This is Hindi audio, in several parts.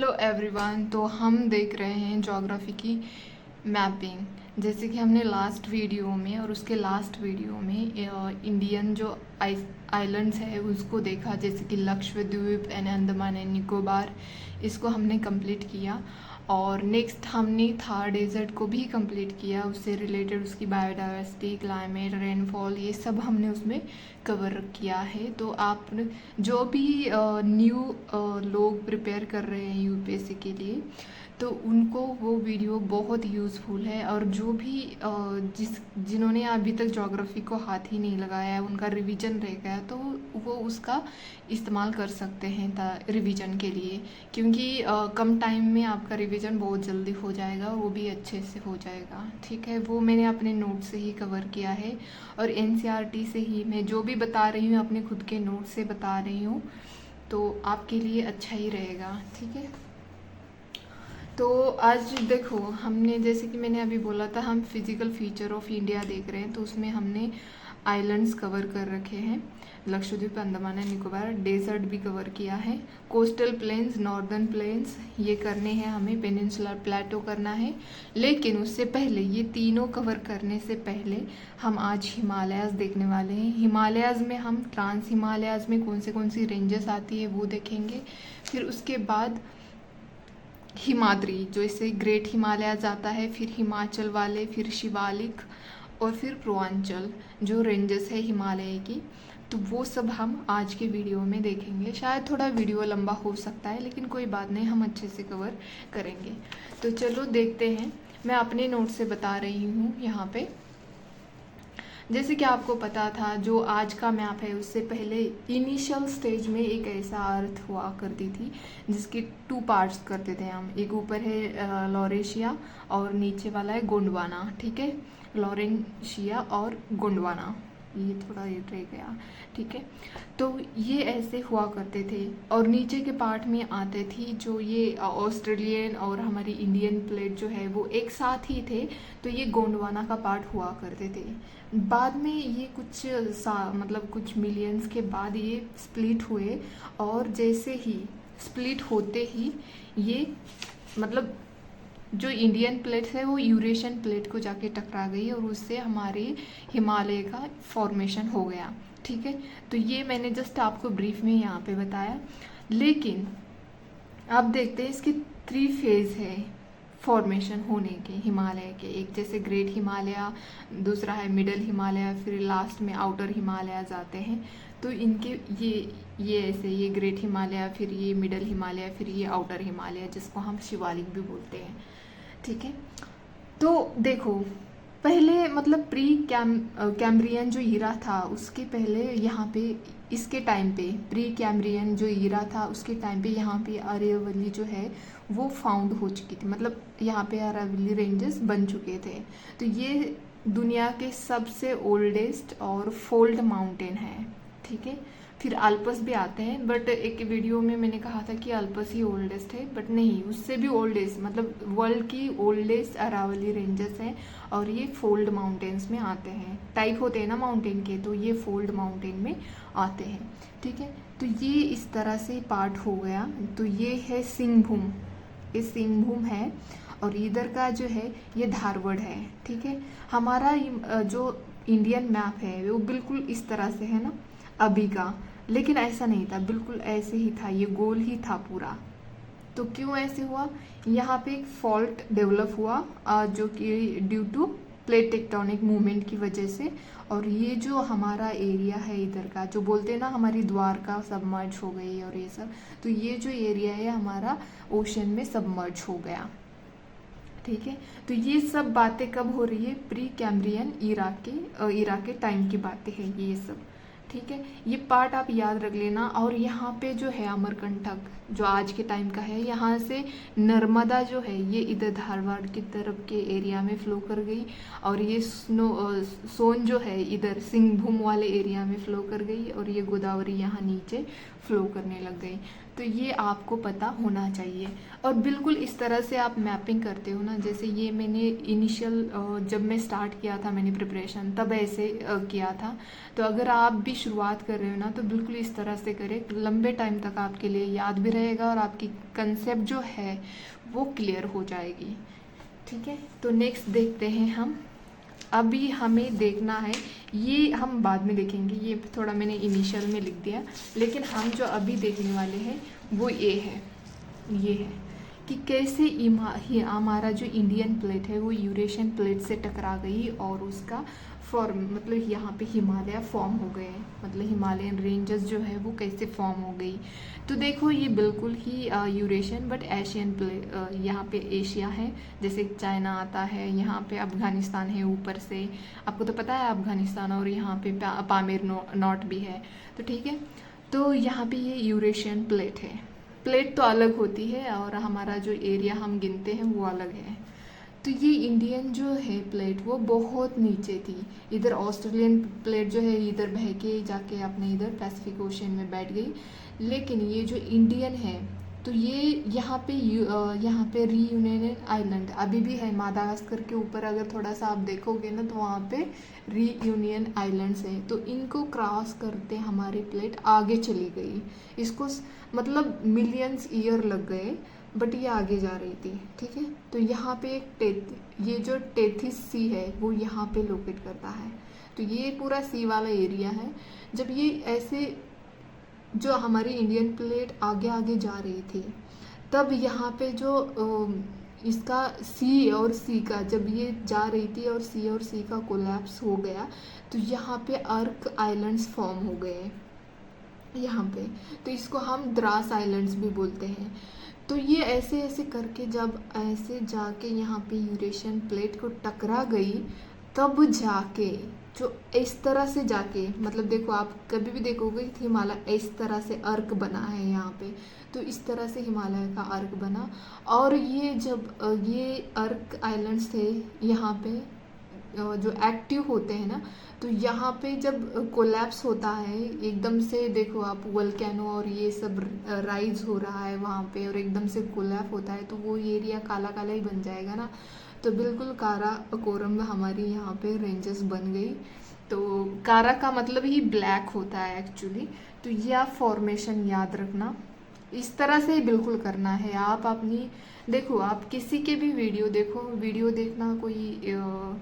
Hello everyone. तो हम देख रहे हैं ज्योग्राफी की मैपिंग। जैसे कि हमने लास्ट वीडियो में और उसके लास्ट वीडियो में इंडियन जो आइलैंड्स है उसको देखा, जैसे कि लक्षद्वीप एंड अंडमान एंड निकोबार, इसको हमने कंप्लीट किया। और नेक्स्ट हमने थार डेजर्ट को भी कंप्लीट किया, उससे रिलेटेड उसकी बायोडाइवर्सिटी, क्लाइमेट, रेनफॉल, ये सब हमने उसमें कवर किया है। तो आप जो भी न्यू लोग प्रिपेयर कर रहे हैं यूपीएससी के लिए, तो उनको वो वीडियो बहुत यूज़फुल है। और जो भी जिन्होंने अभी तक ज्योग्राफी को हाथ ही नहीं लगाया है, उनका रिवीजन रह गया, तो वो उसका इस्तेमाल कर सकते हैं रिवीजन के लिए, क्योंकि कम टाइम में आपका रिवीजन बहुत जल्दी हो जाएगा और वो भी अच्छे से हो जाएगा। ठीक है, वो मैंने अपने नोट से ही कवर किया है और एनसीईआरटी से ही मैं जो भी बता रही हूँ अपने खुद के नोट से बता रही हूँ, तो आपके लिए अच्छा ही रहेगा। ठीक है, तो आज देखो, हमने जैसे कि मैंने अभी बोला था, हम फिजिकल फीचर ऑफ इंडिया देख रहे हैं, तो उसमें हमने आइलैंड्स कवर कर रखे हैं, लक्षद्वीप, अंडमान एंड निकोबार, डेजर्ट भी कवर किया है, कोस्टल प्लेन्स, नॉर्दर्न प्लेन्स ये करने हैं हमें, पेनिनसुलर प्लेटो करना है। लेकिन उससे पहले, ये तीनों कवर करने से पहले हम आज हिमालयाज़ देखने वाले हैं। हिमालयाज़ में हम ट्रांस हिमालयाज़ में कौन सी रेंजेस आती है वो देखेंगे। फिर उसके बाद हिमाद्री, जो इसे ग्रेट हिमालयाज आता है, फिर हिमाचल वाले, फिर शिवालिक और फिर पूर्वांचल जो रेंजेस है हिमालय की, तो वो सब हम आज के वीडियो में देखेंगे। शायद थोड़ा वीडियो लंबा हो सकता है, लेकिन कोई बात नहीं, हम अच्छे से कवर करेंगे। तो चलो देखते हैं। मैं अपने नोट से बता रही हूँ यहाँ पे। जैसे कि आपको पता था, जो आज का मैप है उससे पहले इनिशियल स्टेज में एक ऐसा अर्थ हुआ करती थी जिसके 2 पार्ट्स करते थे हम। एक ऊपर है लॉरेशिया और नीचे वाला है गोंडवाना। ठीक है, लॉरेशिया और गोंडवाना, ये थोड़ा ये रह गया। ठीक है, तो ये ऐसे हुआ करते थे और नीचे के पार्ट में आते थी जो ये ऑस्ट्रेलियन और हमारी इंडियन प्लेट जो है वो एक साथ ही थे, तो ये गोंडवाना का पार्ट हुआ करते थे। बाद में ये मतलब कुछ मिलियंस के बाद ये स्प्लिट हुए, और जैसे ही स्प्लिट होते ही ये मतलब जो इंडियन प्लेट है वो यूरेशियन प्लेट को जाके टकरा गई और उससे हमारे हिमालय का फॉर्मेशन हो गया। ठीक है, तो ये मैंने जस्ट आपको ब्रीफ में यहाँ पे बताया। लेकिन अब देखते हैं, इसके 3 फेज है फॉर्मेशन होने के हिमालय के। एक जैसे ग्रेट हिमालय, दूसरा है मिडल हिमालय, फिर लास्ट में आउटर हिमालय जाते हैं। तो इनके ये ऐसे, ये ग्रेट हिमालय, फिर ये मिडल हिमालय, फिर ये आउटर हिमालय, जिसको हम शिवालिक भी बोलते हैं। ठीक है, तो देखो, पहले मतलब कैम्ब्रियन जो ईरा था उसके पहले यहाँ पे, इसके टाइम पे प्री कैम्ब्रियन जो ईरा था उसके टाइम पे यहाँ पे अरावली जो है वो फाउंड हो चुकी थी, मतलब यहाँ पे अरावली रेंजेस बन चुके थे। तो ये दुनिया के सबसे ओल्डेस्ट और फोल्ड माउंटेन है। ठीक है, फिर अल्पस भी आते हैं, बट एक वीडियो में मैंने कहा था कि अल्पस ही ओल्डेस्ट है, बट नहीं, उससे भी ओल्डेस्ट, मतलब वर्ल्ड की ओल्डेस्ट अरावली रेंजेस हैं और ये फोल्ड माउंटेन्स में आते हैं। टाइप होते हैं ना माउंटेन के, तो ये फोल्ड माउंटेन में आते हैं। ठीक है, तो ये इस तरह से पार्ट हो गया। तो ये है सिंहभूम, ये सिंहभूम है, और इधर का जो है ये धारवाड़ है। ठीक है, हमारा जो इंडियन मैप है वो बिल्कुल इस तरह से है ना अभी का, लेकिन ऐसा नहीं था, बिल्कुल ऐसे ही था, ये गोल ही था पूरा। तो क्यों ऐसे हुआ? यहाँ पे एक फॉल्ट डेवलप हुआ जो कि due to plate tectonic movement की वजह से। और ये जो हमारा एरिया है इधर का, जो बोलते हैं ना हमारी द्वारका सबमर्ज हो गई और ये सब, तो ये जो एरिया है हमारा ओशन में सबमर्ज हो गया। ठीक है, तो ये सब बातें कब हो रही है? प्री कैम्ब्रियन ईरा के टाइम की बातें हैं ये सब। ठीक है, ये पार्ट आप याद रख लेना। और यहाँ पे जो है अमरकंटक, जो आज के टाइम का है, यहाँ से नर्मदा जो है ये इधर धारवाड़ की तरफ के एरिया में फ्लो कर गई, और ये सोन जो है इधर सिंहभूम वाले एरिया में फ्लो कर गई, और ये गोदावरी यहाँ नीचे फ्लो करने लग गई। तो ये आपको पता होना चाहिए। और बिल्कुल इस तरह से आप मैपिंग करते हो ना, जैसे ये मैंने इनिशियल जब मैं स्टार्ट किया था मैंने प्रिपरेशन तब ऐसे किया था। तो अगर आप भी शुरुआत कर रहे हो ना तो बिल्कुल इस तरह से करें, लंबे टाइम तक आपके लिए याद भी रहेगा और आपकी कंसेप्ट जो है वो क्लियर हो जाएगी। ठीक है, तो नेक्स्ट देखते हैं हम। अभी हमें देखना है, ये हम बाद में देखेंगे, ये थोड़ा मैंने इनिशियल में लिख दिया, लेकिन हम जो अभी देखने वाले हैं वो ये है कि कैसे हमारा जो इंडियन प्लेट है वो यूरेशियन प्लेट से टकरा गई और उसका फॉर्म मतलब यहाँ पे हिमालय फॉर्म हो गए, मतलब हिमालयन रेंजेस जो है वो कैसे फॉर्म हो गई। तो देखो ये बिल्कुल ही यूरेशियन बट एशियन प्लेट, यहाँ पे एशिया है, जैसे चाइना आता है, यहाँ पे अफगानिस्तान है ऊपर से, आपको तो पता है अफगानिस्तान, और यहाँ पे पामीर नॉट भी है। तो ठीक है, तो यहाँ पे ये यूरेशियन प्लेट है। प्लेट तो अलग होती है और हमारा जो एरिया हम गिनते हैं वो अलग है। तो ये इंडियन जो है प्लेट वो बहुत नीचे थी, इधर ऑस्ट्रेलियन प्लेट जो है इधर बह के जाके अपने इधर पैसिफिक ओशन में बैठ गई। लेकिन ये जो इंडियन है तो ये यहाँ पे रीयूनियन आइलैंड अभी भी है, मादागास्कर के ऊपर अगर थोड़ा सा आप देखोगे ना तो वहाँ पे रीयूनियन आइलैंड्स हैं। तो इनको क्रॉस करते हमारी प्लेट आगे चली गई, इसको मतलब मिलियंस ईयर लग गए बट ये आगे जा रही थी। ठीक है, तो यहाँ पे ये जो टेथिस सी है वो यहाँ पे लोकेट करता है। तो ये पूरा सी वाला एरिया है। जब ये ऐसे जो हमारी इंडियन प्लेट आगे आगे जा रही थी तब यहाँ पे जो इसका सी और सी का जब ये जा रही थी और सी का कोलैप्स हो गया तो यहाँ पे अर्क आइलैंड्स फॉर्म हो गए यहाँ पे। तो इसको हम द्रास आइलैंड्स भी बोलते हैं। तो ये ऐसे ऐसे करके जब ऐसे जाके यहाँ पे यूरेशियन प्लेट को टकरा गई तब जाके जो इस तरह से जाके, मतलब देखो आप कभी भी देखोगे हिमालय इस तरह से अर्क बना है यहाँ पे, तो इस तरह से हिमालय का अर्क बना। और ये जब ये अर्क आइलैंड्स थे यहाँ पे जो एक्टिव होते हैं ना, तो यहाँ पे जब कोलैप्स होता है एकदम से, देखो आप वोल्केनो और ये सब राइज हो रहा है वहाँ पे और एकदम से कोलैप्स होता है तो वो एरिया काला काला ही बन जाएगा ना। तो बिल्कुल काराकोरम में हमारी यहाँ पे रेंजेस बन गई। तो कारा का मतलब ही ब्लैक होता है एक्चुअली। तो ये आप फॉर्मेशन याद रखना, इस तरह से ही बिल्कुल करना है। आप अपनी देखो, आप किसी के भी वीडियो देखो, वीडियो देखना कोई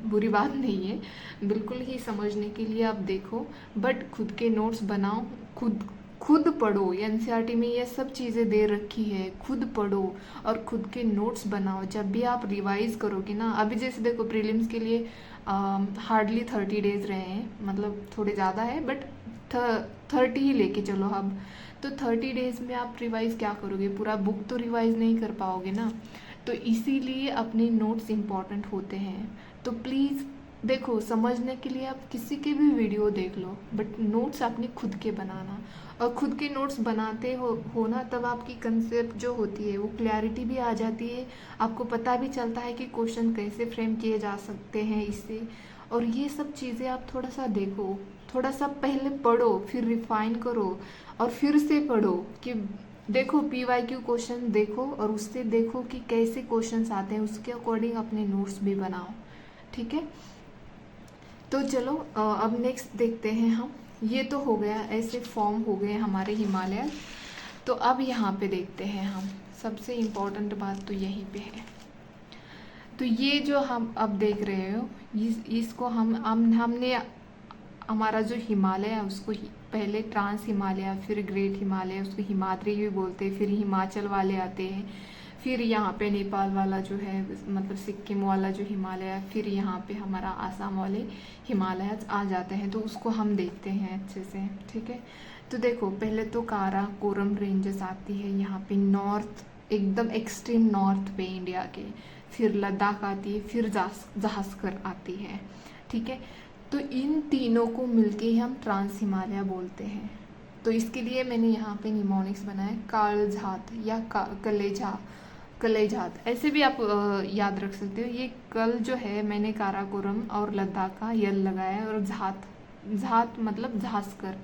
बुरी बात नहीं है, बिल्कुल ही समझने के लिए आप देखो, बट खुद के नोट्स बनाओ, खुद पढ़ो। एनसीईआरटी में ये सब चीज़ें दे रखी है, खुद पढ़ो और खुद के नोट्स बनाओ। जब भी आप रिवाइज करोगे ना, अभी जैसे देखो प्रीलिम्स के लिए हार्डली 30 डेज रहे हैं, मतलब थोड़े ज़्यादा है बट 30 ही लेके चलो अब। तो 30 डेज में आप रिवाइज क्या करोगे, पूरा बुक तो रिवाइज नहीं कर पाओगे ना। तो इसीलिए अपने नोट्स इम्पॉर्टेंट होते हैं। तो प्लीज़ देखो, समझने के लिए आप किसी के भी वीडियो देख लो बट नोट्स अपने खुद के बनाना। और खुद के नोट्स बनाते हो ना तब आपकी कंसेप्ट जो होती है वो क्लैरिटी भी आ जाती है, आपको पता भी चलता है कि क्वेश्चन कैसे फ्रेम किए जा सकते हैं इससे। और ये सब चीज़ें आप थोड़ा सा देखो, थोड़ा सा पहले पढ़ो, फिर रिफाइन करो और फिर से पढ़ो कि देखो PYQ क्वेश्चन देखो और उससे देखो कि कैसे क्वेश्चंस आते हैं, उसके अकॉर्डिंग अपने नोट्स भी बनाओ। ठीक है, तो चलो अब नेक्स्ट देखते हैं हम। ये तो हो गया, ऐसे फॉर्म हो गए हमारे हिमालय। तो अब यहाँ पे देखते हैं हम, सबसे इम्पोर्टेंट बात तो यहीं पे है। तो ये जो हम अब देख रहे हो इसको हमने हमारा जो हिमालय है उसको पहले ट्रांस हिमालय, फिर ग्रेट हिमालय, उसको हिमाद्री भी बोलते हैं, फिर हिमाचल वाले आते हैं, फिर यहाँ पे नेपाल वाला जो है मतलब सिक्किम वाला जो हिमालय है, फिर यहाँ पे हमारा आसाम वाले हिमालय आ जाते हैं। तो उसको हम देखते हैं अच्छे से। ठीक है, तो देखो पहले तो काराकोरम रेंजेस आती है यहाँ पे नॉर्थ, एकदम एक्सट्रीम नॉर्थ पे इंडिया के, फिर लद्दाख आती है, फिर जास्कर आती है। ठीक है, तो इन तीनों को मिलके ही हम ट्रांस हिमालय बोलते हैं। तो इसके लिए मैंने यहाँ पे निमोनिक्स बनाया, कालझात या कलेजात, ऐसे भी आप याद रख सकते हो। ये कल जो है मैंने काराकोरम और लद्दाख का यल लगाया है, और झात मतलब झास्कर,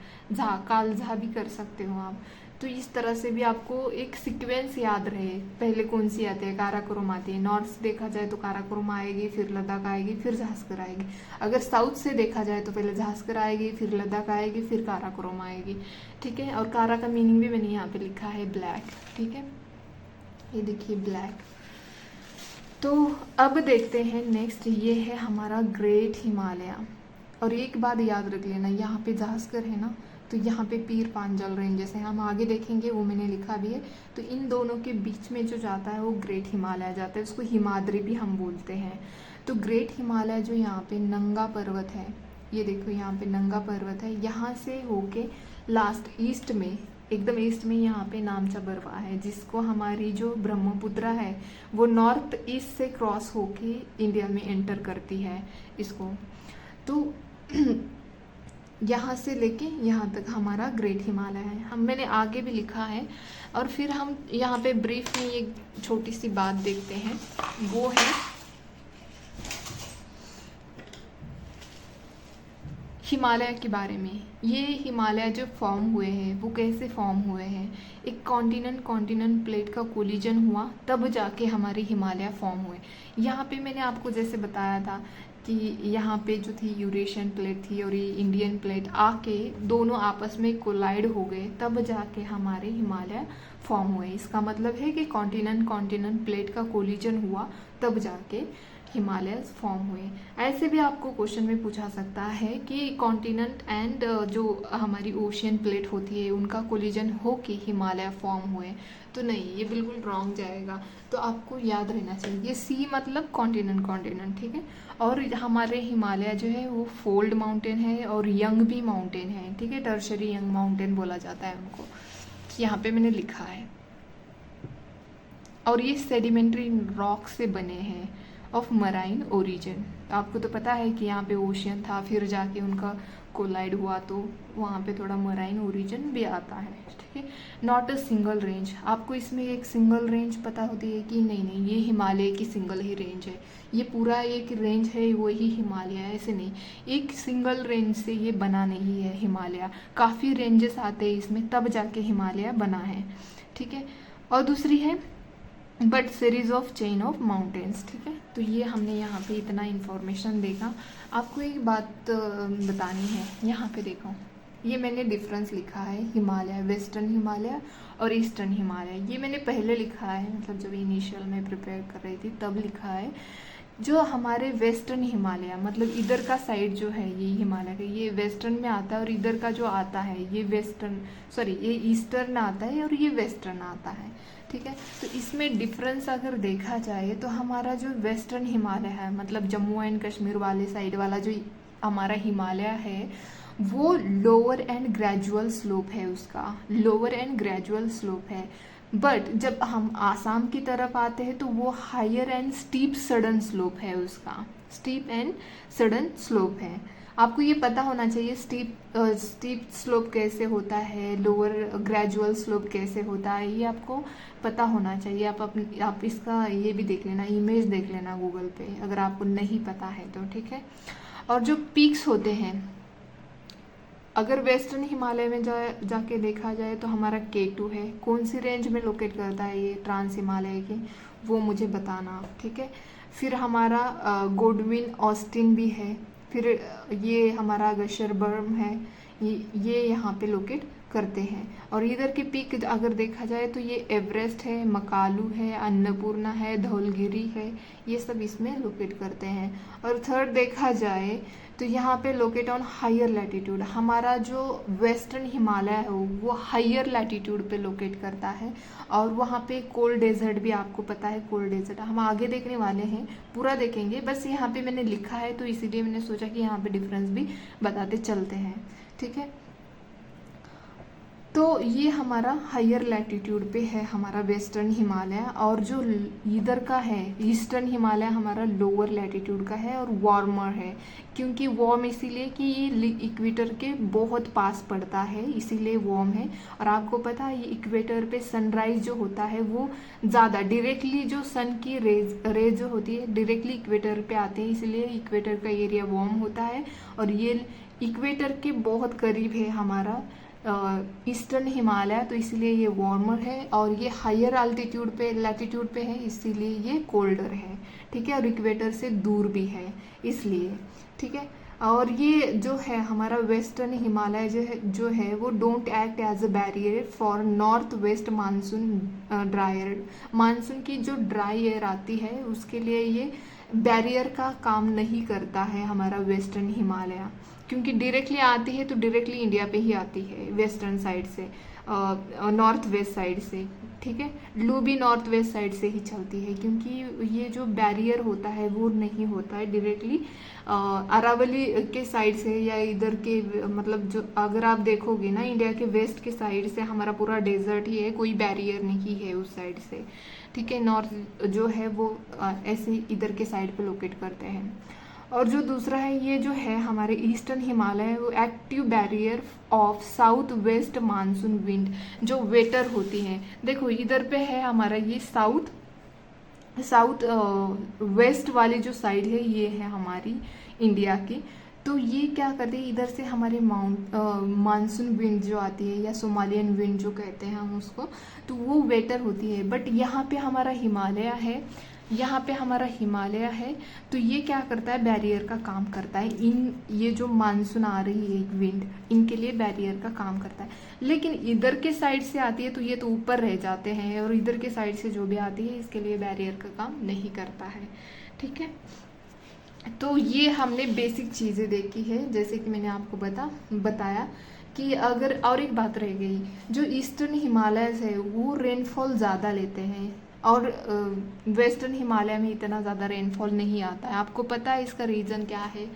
कालझा भी कर सकते हो आप। तो इस तरह से भी आपको एक सीक्वेंस याद रहे, पहले कौन सी आती है, काराकोरम आती है। नॉर्थ से देखा जाए तो काराकोरम आएगी, फिर लद्दाख आएगी, फिर झांसकर आएगी। अगर साउथ से देखा जाए तो पहले झांसकर आएगी, फिर लद्दाख आएगी, फिर काराकोरम आएगी। ठीक है, और कारा का मीनिंग भी मैंने यहाँ पे लिखा है ब्लैक। ठीक है, ये देखिए ब्लैक। तो अब देखते हैं नेक्स्ट, ये है हमारा ग्रेट हिमालय। और एक बात याद रख लेना, यहाँ पे झांसकर है ना, तो यहाँ पे पीर पांजल रेंज, जैसे हम आगे देखेंगे वो मैंने लिखा भी है। तो इन दोनों के बीच में जो जाता है वो ग्रेट हिमालय जाता है, उसको हिमाद्री भी हम बोलते हैं। तो ग्रेट हिमालय जो यहाँ पे नंगा पर्वत है, ये देखो यहाँ पे नंगा पर्वत है, यहाँ से होके लास्ट ईस्ट में, एकदम ईस्ट में यहाँ पे नामचा बर्वा है, जिसको हमारी जो ब्रह्मपुत्र है वो नॉर्थ ईस्ट से क्रॉस होके इंडिया में एंटर करती है इसको। तो यहाँ से लेके यहाँ तक हमारा ग्रेट हिमालय है। मैंने आगे भी लिखा है। और फिर हम यहाँ पे ब्रीफ में एक छोटी सी बात देखते हैं, वो है हिमालय के बारे में। ये हिमालय जो फॉर्म हुए हैं वो कैसे फॉर्म हुए हैं, एक कॉन्टिनेंट प्लेट का कोलिजन हुआ तब जाके हमारे हिमालय फॉर्म हुए। यहाँ पे मैंने आपको जैसे बताया था कि यहाँ पे जो थी यूरेशियन प्लेट थी और ये इंडियन प्लेट आके दोनों आपस में कोलाइड हो गए, तब जाके हमारे हिमालय फॉर्म हुए। इसका मतलब है कि कॉन्टिनेंट प्लेट का कोलिजन हुआ तब जाके हिमालय फॉर्म हुए। ऐसे भी आपको क्वेश्चन में पूछा सकता है कि कॉन्टिनेंट एंड जो हमारी ओशियन प्लेट होती है उनका कोलिजन हो के हिमालय फॉर्म हुए, तो नहीं, ये बिल्कुल रॉन्ग जाएगा। तो आपको याद रहना चाहिए सी मतलब कॉन्टिनेंट। ठीक है, और हमारे हिमालय जो है वो फोल्ड माउंटेन है और यंग भी माउंटेन है। ठीक है, टर्शरी यंग माउंटेन बोला जाता है उनको, यहाँ पे मैंने लिखा है। और ये सेडिमेंट्री रॉक से बने हैं ऑफ मराइन ओरिजिन। आपको तो पता है कि यहाँ पे ओशियन था, फिर जाके उनका कोलाइड हुआ, तो वहाँ पे थोड़ा मराइन ओरिजिन भी आता है। ठीक है, नॉट अ सिंगल रेंज। आपको इसमें एक सिंगल रेंज पता होती है कि नहीं, ये हिमालय की सिंगल ही रेंज है, ये पूरा एक रेंज है वही हिमालय है, ऐसे नहीं, एक सिंगल रेंज से ये बना नहीं है हिमालय, काफ़ी रेंजेस आते हैं इसमें तब जाके हिमालय बना है। ठीक है, और दूसरी है but series of chain of mountains. ठीक है, तो ये हमने यहाँ पे इतना इन्फॉर्मेशन देखा। आपको एक बात बतानी है, यहाँ पे देखो, ये मैंने डिफरेंस लिखा है हिमालय, वेस्टर्न हिमालय और ईस्टर्न हिमालय। ये मैंने पहले लिखा है, मतलब जब इनिशियल में प्रिपेयर कर रही थी तब लिखा है। जो हमारे वेस्टर्न हिमालय मतलब इधर का साइड जो है ये हिमालय का, ये वेस्टर्न में आता है, और इधर का जो आता है ये ईस्टर्न आता है और ये वेस्टर्न आता है। ठीक है, तो इसमें डिफरेंस अगर देखा जाए तो हमारा जो वेस्टर्न हिमालय है, मतलब जम्मू एंड कश्मीर वाले साइड वाला जो हमारा हिमालय है, वो लोअर एंड ग्रेजुअल स्लोप है, उसका लोअर एंड ग्रेजुअल स्लोप है। बट जब हम आसाम की तरफ आते हैं तो वो higher end steep sudden slope है, उसका स्टीप एंड सडन स्लोप है। आपको ये पता होना चाहिए स्टीप स्लोप कैसे होता है, लोअर ग्रेजुअल स्लोप कैसे होता है, ये आपको पता होना चाहिए। आप इसका ये भी देख लेना, इमेज देख लेना गूगल पे, अगर आपको नहीं पता है तो। ठीक है, और जो पीक्स होते हैं, अगर वेस्टर्न हिमालय में जाके देखा जाए तो हमारा K2 है, कौन सी रेंज में लोकेट करता है ये, ट्रांस हिमालय की, वो मुझे बताना। ठीक है, फिर हमारा गोडविन ऑस्टिन भी है, फिर ये हमारा गशरबर्म है, ये यहाँ पे लोकेट करते हैं। और इधर के पीक अगर देखा जाए तो ये एवरेस्ट है, मकालू है, अन्नपूर्णा है, धौलगिरी है, ये सब इसमें लोकेट करते हैं। और थर्ड देखा जाए तो यहाँ पे लोकेट ऑन हायर लैटिट्यूड, हमारा जो वेस्टर्न हिमालय है वो हायर लैटिट्यूड पे लोकेट करता है। और वहाँ पे कोल्ड डेजर्ट भी, आपको पता है कोल्ड डेजर्ट हम आगे देखने वाले हैं, पूरा देखेंगे, बस यहाँ पे मैंने लिखा है तो इसीलिए मैंने सोचा कि यहाँ पे डिफरेंस भी बताते चलते हैं। ठीक है, तो ये हमारा हायर लैटिट्यूड पे है हमारा वेस्टर्न हिमालय, और जो इधर का है ईस्टर्न हिमालय हमारा लोअर लैटिट्यूड का है और वार्मर है। क्योंकि वार्म इसीलिए कि ये इक्वेटर के बहुत पास पड़ता है, इसीलिए वार्म है। और आपको पता है ये इक्वेटर पे सनराइज जो होता है वो ज़्यादा डायरेक्टली, जो सन की रेज जो होती है डायरेक्टली इक्वेटर पे आते हैं, इसलिए इक्वेटर का एरिया वार्म होता है। और ये इक्वेटर के बहुत करीब है हमारा ईस्टर्न हिमालय, तो इसलिए ये वार्मर है, और ये हायर अल्टीट्यूड पे लैटिट्यूड पे है, इसीलिए ये कोल्डर है, ठीक है, और इक्वेटर से दूर भी है इसलिए, ठीक है। और ये जो है हमारा वेस्टर्न हिमालय जो है वो don't act as a barrier for north west monsoon dry air. Monsoon की जो ड्राई एयर आती है उसके लिए ये बैरियर का काम नहीं करता है हमारा वेस्टर्न हिमालय, क्योंकि डायरेक्टली आती है तो डायरेक्टली इंडिया पे ही आती है वेस्टर्न साइड से, नॉर्थ वेस्ट साइड से, ठीक है। लू भी नॉर्थ वेस्ट साइड से ही चलती है, क्योंकि ये जो बैरियर होता है वो नहीं होता है डायरेक्टली अरावली के साइड से या इधर के, मतलब जो अगर आप देखोगे ना इंडिया के वेस्ट के साइड से हमारा पूरा डेजर्ट ही है, कोई बैरियर नहीं है उस साइड से, ठीक है। नॉर्थ जो है वो ऐसे इधर के साइड पे लोकेट करते हैं। और जो दूसरा है ये जो है हमारे ईस्टर्न हिमालय, वो active barrier of south west monsoon wind जो वेटर होती है। देखो इधर पे है हमारा ये साउथ वेस्ट वाली जो साइड है ये है हमारी इंडिया की, तो ये क्या करते हैं इधर से हमारे मानसून विंड जो आती है या सोमालियन विंड जो कहते हैं हम उसको, तो वो वेटर होती है। बट यहाँ पे हमारा हिमालय है, तो ये क्या करता है बैरियर का काम करता है। ये जो मानसून आ रही है विंड इनके लिए बैरियर का काम करता है। लेकिन इधर के साइड से आती है तो ये तो ऊपर रह जाते हैं, और इधर के साइड से जो भी आती है इसके लिए बैरियर का काम नहीं करता है, ठीक है। तो ये हमने बेसिक चीज़ें देखी है, जैसे कि मैंने आपको बताया कि अगर और एक बात रह गई, जो ईस्टर्न हिमालयस है वो रेनफॉल ज़्यादा लेते हैं, और वेस्टर्न हिमालय में इतना ज़्यादा रेनफॉल नहीं आता है। आपको पता है इसका रीज़न क्या है?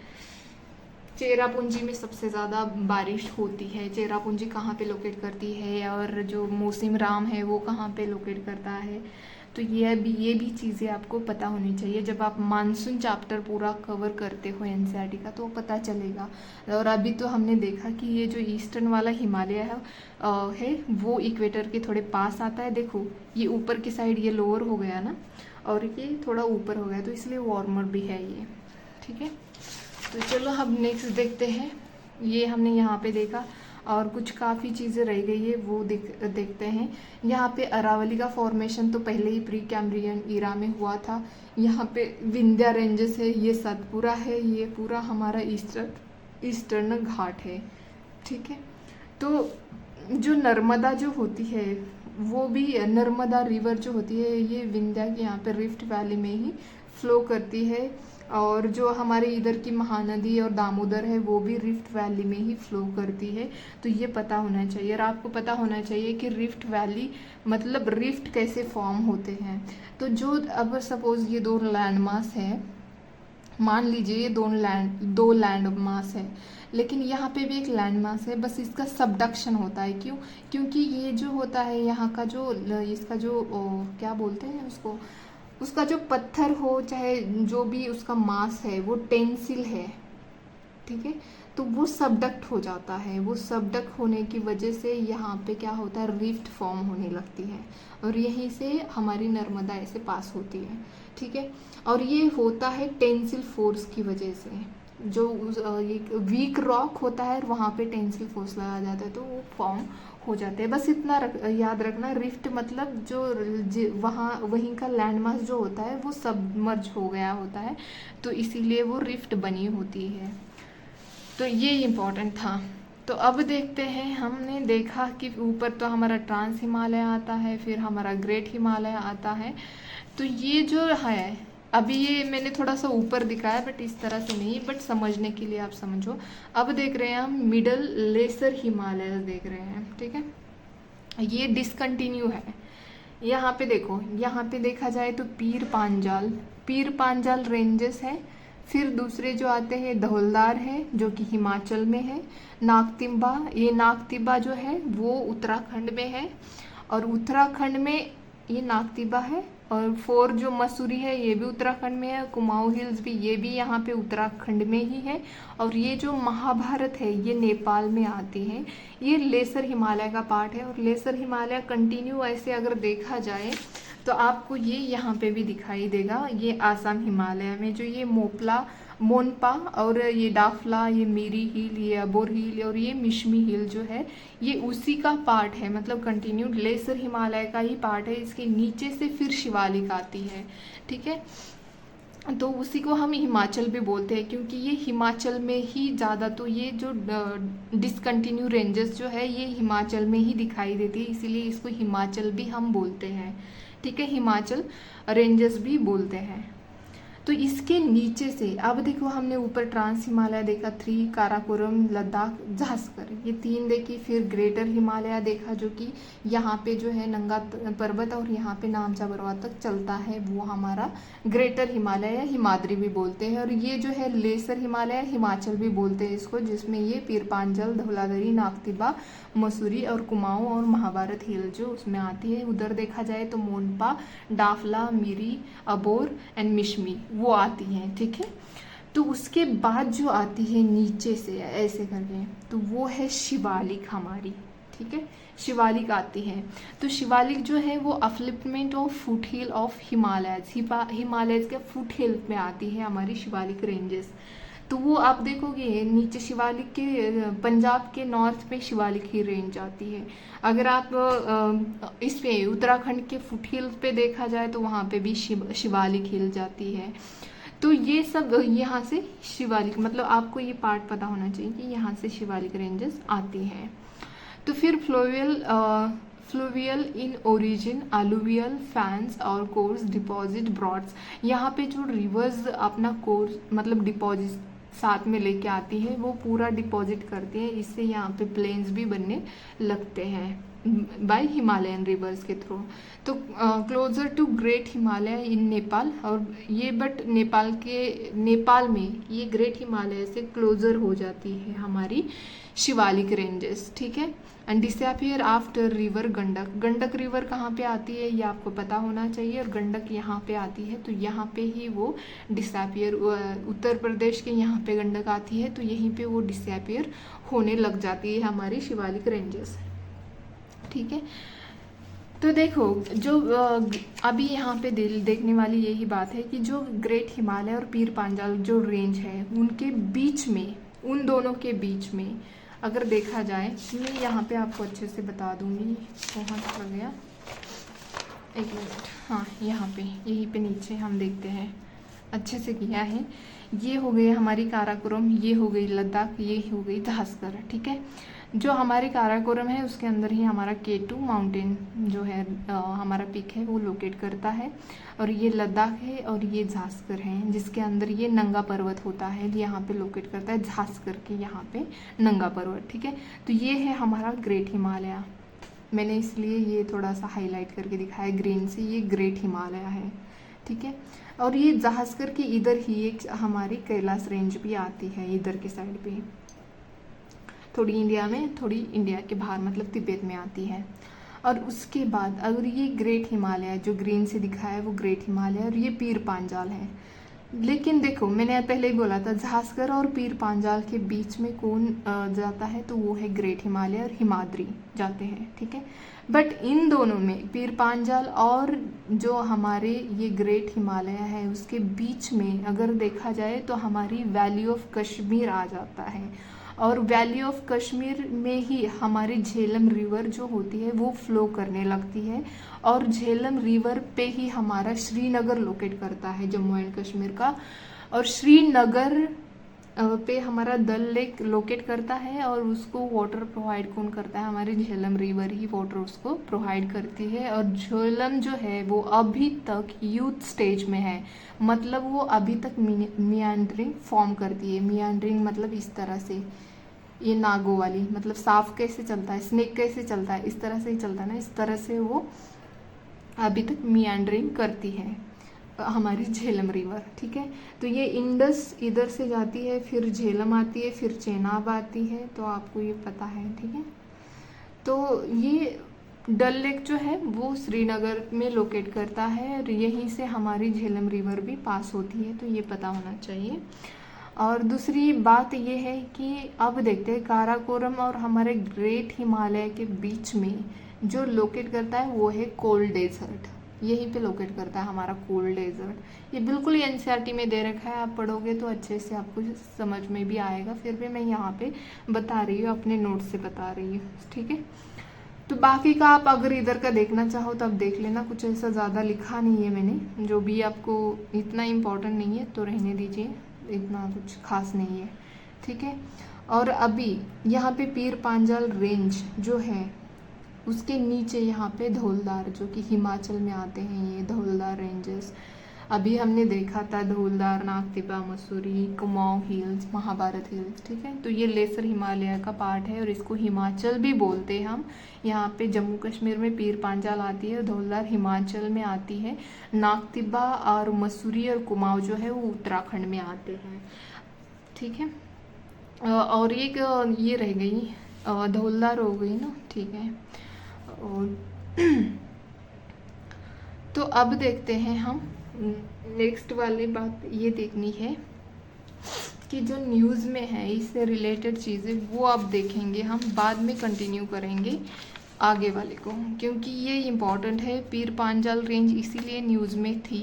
चेरापूंजी में सबसे ज़्यादा बारिश होती है। चेरापूंजी कहाँ पे लोकेट करती है, और जो मौसिनराम है वो कहाँ पे लोकेट करता है, तो ये भी चीज़ें आपको पता होनी चाहिए। जब आप मानसून चैप्टर पूरा कवर करते हो एनसीईआरटी का तो पता चलेगा। और अभी तो हमने देखा कि ये जो ईस्टर्न वाला हिमालय है वो इक्वेटर के थोड़े पास आता है। देखो ये ऊपर की साइड ये लोअर हो गया ना, और ये थोड़ा ऊपर हो गया, तो इसलिए वार्मर भी है ये, ठीक है। तो चलो हम नेक्स्ट देखते हैं। ये हमने यहाँ पे देखा, और कुछ काफ़ी चीज़ें रह गई है वो देखते हैं। यहाँ पे अरावली का फॉर्मेशन तो पहले ही प्री कैम्ब्रियन ईरा में हुआ था। यहाँ पे विंध्या रेंजेस है, ये सतपुरा है, ये पूरा हमारा ईस्टर्न घाट है, ठीक है। तो जो नर्मदा जो होती है वो भी, नर्मदा रिवर जो होती है ये विंध्या के यहाँ पे रिफ्ट वैली में ही फ्लो करती है। और जो हमारे इधर की महानदी और दामोदर है वो भी रिफ्ट वैली में ही फ्लो करती है। तो ये पता होना चाहिए, और आपको पता होना चाहिए कि रिफ्ट वैली मतलब रिफ्ट कैसे फॉर्म होते हैं। तो जो अब सपोज ये दो लैंड मास है, मान लीजिए ये दो लैंड मास है, लेकिन यहाँ पे भी एक लैंड मास है, बस इसका सबडक्शन होता है। क्यों? क्योंकि ये जो होता है यहाँ का जो इसका जो क्या बोलते हैं उसका जो पत्थर हो चाहे जो भी उसका मास है वो टेंसिल है, ठीक है। तो वो सबडक्ट हो जाता है, वो सबडक्ट होने की वजह से यहाँ पे क्या होता है रिफ्ट फॉर्म होने लगती है, और यहीं से हमारी नर्मदा ऐसे पास होती है, ठीक है। और ये होता है टेंसिल फोर्स की वजह से, जो एक वीक रॉक होता है वहाँ पे टेंसिल फोर्स लगाया जाता है तो वो फॉर्म हो जाते हैं। बस इतना याद रखना, रिफ्ट मतलब जो वहीं का लैंड मास जो होता है वो सबमर्ज हो गया होता है, तो इसीलिए वो रिफ्ट बनी होती है। तो ये इम्पोर्टेंट था। तो अब देखते हैं, हमने देखा कि ऊपर तो हमारा ट्रांस हिमालय आता है, फिर हमारा ग्रेट हिमालय आता है। तो ये जो है अभी ये मैंने थोड़ा सा ऊपर दिखाया, बट इस तरह से नहीं, बट समझने के लिए आप समझो। अब देख रहे हैं हम मिडल लेसर हिमालय देख रहे हैं, ठीक है। ये डिसकंटिन्यू है। यहाँ पे देखो, यहाँ पे देखा जाए तो पीर पांजाल रेंजेस है। फिर दूसरे जो आते हैं धौलधार है जो कि हिमाचल में है। नागतिब्बा जो है वो उत्तराखंड में है, और उत्तराखंड में ये नागतिब्बा है। और 4 जो मसूरी है ये भी उत्तराखंड में है। कुमाऊं हिल्स भी, ये भी यहाँ पे उत्तराखंड में ही है। और ये जो महाभारत है ये नेपाल में आती है। ये लेसर हिमालय का पार्ट है, और लेसर हिमालय कंटिन्यू ऐसे अगर देखा जाए तो आपको ये यहाँ पे भी दिखाई देगा। ये आसाम हिमालय में जो ये मोपला मोनपा और ये डाफला, ये मीरी हिल, ये अबोर हिल और ये मिशमी हिल जो है ये उसी का पार्ट है, मतलब कंटिन्यूड लेसर हिमालय का ही पार्ट है। इसके नीचे से फिर शिवालिक आती है, ठीक है। तो उसी को हम हिमाचल भी बोलते हैं, क्योंकि ये हिमाचल में ही ज़्यादा, तो ये जो डिसकंटिन्यू रेंजेस जो है ये हिमाचल में ही दिखाई देती है, इसीलिए इसको हिमाचल भी हम बोलते हैं, ठीक है। हिमाचल रेंजेस भी बोलते हैं। तो इसके नीचे से अब देखो, हमने ऊपर ट्रांस हिमालय देखा, 3 काराकोरम, लद्दाख, झांसकर, ये 3 देखी। फिर ग्रेटर हिमालय देखा जो कि यहाँ पे जो है नंगा पर्वत और यहाँ पे नामचा पर्वत तक चलता है, वो हमारा ग्रेटर हिमालय या हिमाद्री भी बोलते हैं। और ये जो है लेसर हिमालय, हिमाचल भी बोलते हैं इसको, जिसमें ये पीरपांजल, धौलाधरी, नागतिब्बा, मसूरी और कुमाऊं और महाभारत हिल जो उसमें आती है। उधर देखा जाए तो मोनपा, डाफला, मिरी, अबोर एंड मिशमी वो आती हैं, ठीक है। तो उसके बाद जो आती है नीचे से ऐसे करके, तो वो है शिवालिक हमारी, ठीक है। शिवालिक आती है। तो शिवालिक जो है वो upliftment of foot hill of Himalayas, Himalayas के फुट हिल में आती है हमारी शिवालिक रेंजेस। तो वो आप देखोगे नीचे शिवालिक के, पंजाब के नॉर्थ में शिवालिक ही रेंज आती है। अगर आप इस पे उत्तराखंड के फुट हिल्स पे देखा जाए तो वहाँ पे भी शिवालिक हिल जाती है। तो ये सब यहाँ से शिवालिक, मतलब आपको ये पार्ट पता होना चाहिए कि यहाँ से शिवालिक रेंजेस आती हैं। तो फिर fluvial in origin, alluvial, fans और कोर्स, डिपॉजिट, ब्रॉड्स, यहाँ पे जो रिवर्स अपना कोर्स मतलब डिपॉजिट साथ में लेके आती है, वो पूरा डिपॉजिट करती है, इससे यहाँ पे प्लेन्स भी बनने लगते हैं बाय हिमालयन रिवर्स के थ्रू। तो क्लोजर टू ग्रेट हिमालय इन नेपाल, और ये बट नेपाल में ये ग्रेट हिमालय से क्लोजर हो जाती है हमारी शिवालिक रेंजेस, ठीक है। And disappear after river Gandak, Gandak river कहाँ पे आती है ये आपको पता होना चाहिए, और गंडक यहाँ पे आती है, तो यहाँ पे ही वो डिसअपियर, उत्तर प्रदेश के यहाँ पे गंडक आती है, तो यहीं पे वो डिसअपियर होने लग जाती है हमारी शिवालिक रेंजेस, ठीक है। तो देखो जो अभी यहाँ पे देखने वाली यही बात है कि जो ग्रेट हिमालय और पीर पांजाल जो रेंज है उनके बीच में, उन दोनों के बीच में अगर देखा जाए, मैं यहाँ पे आपको अच्छे से बता दूंगी, कहाँ चला गया, एक मिनट, हाँ यहाँ पे यहीं पे नीचे हम देखते हैं, अच्छे से किया है। ये हो गई हमारी काराकोरम, ये हो गई लद्दाख, ये हो गई झांसकर, ठीक है। जो हमारे काराकोरम है उसके अंदर ही हमारा K2 माउंटेन जो है हमारा पिक है वो लोकेट करता है, और ये लद्दाख है और ये झांसकर है जिसके अंदर ये नंगा पर्वत होता है, यहाँ पे लोकेट करता है झांसकर के यहाँ पे नंगा पर्वत, ठीक है। तो ये है हमारा ग्रेट हिमालय, मैंने इसलिए ये थोड़ा सा हाईलाइट करके दिखाया ग्रीन से, ये ग्रेट हिमालय है, ठीक है। और ये झांसकर के इधर ही एक हमारी कैलाश रेंज भी आती है, इधर के साइड पे, थोड़ी इंडिया में, थोड़ी इंडिया के बाहर मतलब तिब्बत में आती है। और उसके बाद अगर ये ग्रेट हिमालय जो ग्रीन से दिखा है वो ग्रेट हिमालय, और ये पीर पांजाल है। लेकिन देखो मैंने पहले ही बोला था झांसकर और पीर पांजाल के बीच में कौन जाता है, तो वो है ग्रेट हिमालय और हिमाद्री जाते हैं, ठीक है। बट इन दोनों में पीर पांजाल और जो हमारे ये ग्रेट हिमालय है उसके बीच में अगर देखा जाए तो हमारी वैली ऑफ कश्मीर आ जाता है, और वैली ऑफ कश्मीर में ही हमारी झेलम रिवर जो होती है वो फ्लो करने लगती है, और झेलम रिवर पे ही हमारा श्रीनगर लोकेट करता है जम्मू एंड कश्मीर का, और श्रीनगर पे हमारा दल लेक लोकेट करता है, और उसको वाटर प्रोवाइड कौन करता है, हमारी झेलम रिवर ही वाटर उसको प्रोवाइड करती है। और झेलम जो है वो अभी तक यूथ स्टेज में है, मतलब वो अभी तक मियांड्रिंग फॉर्म करती है। मियांड्रिंग मतलब इस तरह से, ये नागो वाली, मतलब साफ कैसे चलता है, स्नेक कैसे चलता है, इस तरह से ही चलता है ना, इस तरह से वो अभी तक मियांड्रिंग करती है हमारी झेलम रिवर, ठीक है। तो ये इंडस इधर से जाती है, फिर झेलम आती है, फिर चेनाब आती है, तो आपको ये पता है, ठीक है। तो ये डल लेक जो है वो श्रीनगर में लोकेट करता है, और यहीं से हमारी झेलम रिवर भी पास होती है, तो ये पता होना चाहिए। और दूसरी बात ये है कि अब देखते हैं काराकोरम और हमारे ग्रेट हिमालय के बीच में जो लोकेट करता है वो है कोल्ड डेजर्ट, यहीं पे लोकेट करता है हमारा कोल्ड डेजर्ट। ये बिल्कुल ही एनसीईआरटी में दे रखा है, आप पढ़ोगे तो अच्छे से आपको समझ में भी आएगा, फिर भी मैं यहाँ पे बता रही हूँ, अपने नोट से बता रही हूँ, ठीक है। तो बाकी का आप अगर इधर का देखना चाहो तो आप देख लेना, कुछ ऐसा ज़्यादा लिखा नहीं है मैंने, जो भी आपको इतना इम्पोर्टेंट नहीं है तो रहने दीजिए, इतना कुछ खास नहीं है, ठीक है। और अभी यहाँ पे पीर पांजाल रेंज जो है उसके नीचे यहाँ पे धौलधार, जो कि हिमाचल में आते हैं ये धौलधार रेंजेस। अभी हमने देखा था धौलधार, नागटिब्बा, मसूरी, कुमाऊं हिल्स, महाभारत हिल्स, ठीक है। तो ये लेसर हिमालय का पार्ट है और इसको हिमाचल भी बोलते हैं हम। यहाँ पे जम्मू कश्मीर में पीर पांजाल आती है, धौलधार हिमाचल में आती है, नागटिब्बा और मसूरी और कुमाऊं जो है वो उत्तराखंड में आते हैं, ठीक है। और एक ये रह गई धौलधार हो गई ना, ठीक है। और तो अब देखते हैं हम नेक्स्ट वाली बात, ये देखनी है कि जो न्यूज़ में है इससे रिलेटेड चीज़ें वो अब देखेंगे हम, बाद में कंटिन्यू करेंगे आगे वाले को, क्योंकि ये इम्पॉर्टेंट है। पीर पांजाल रेंज इसीलिए न्यूज़ में थी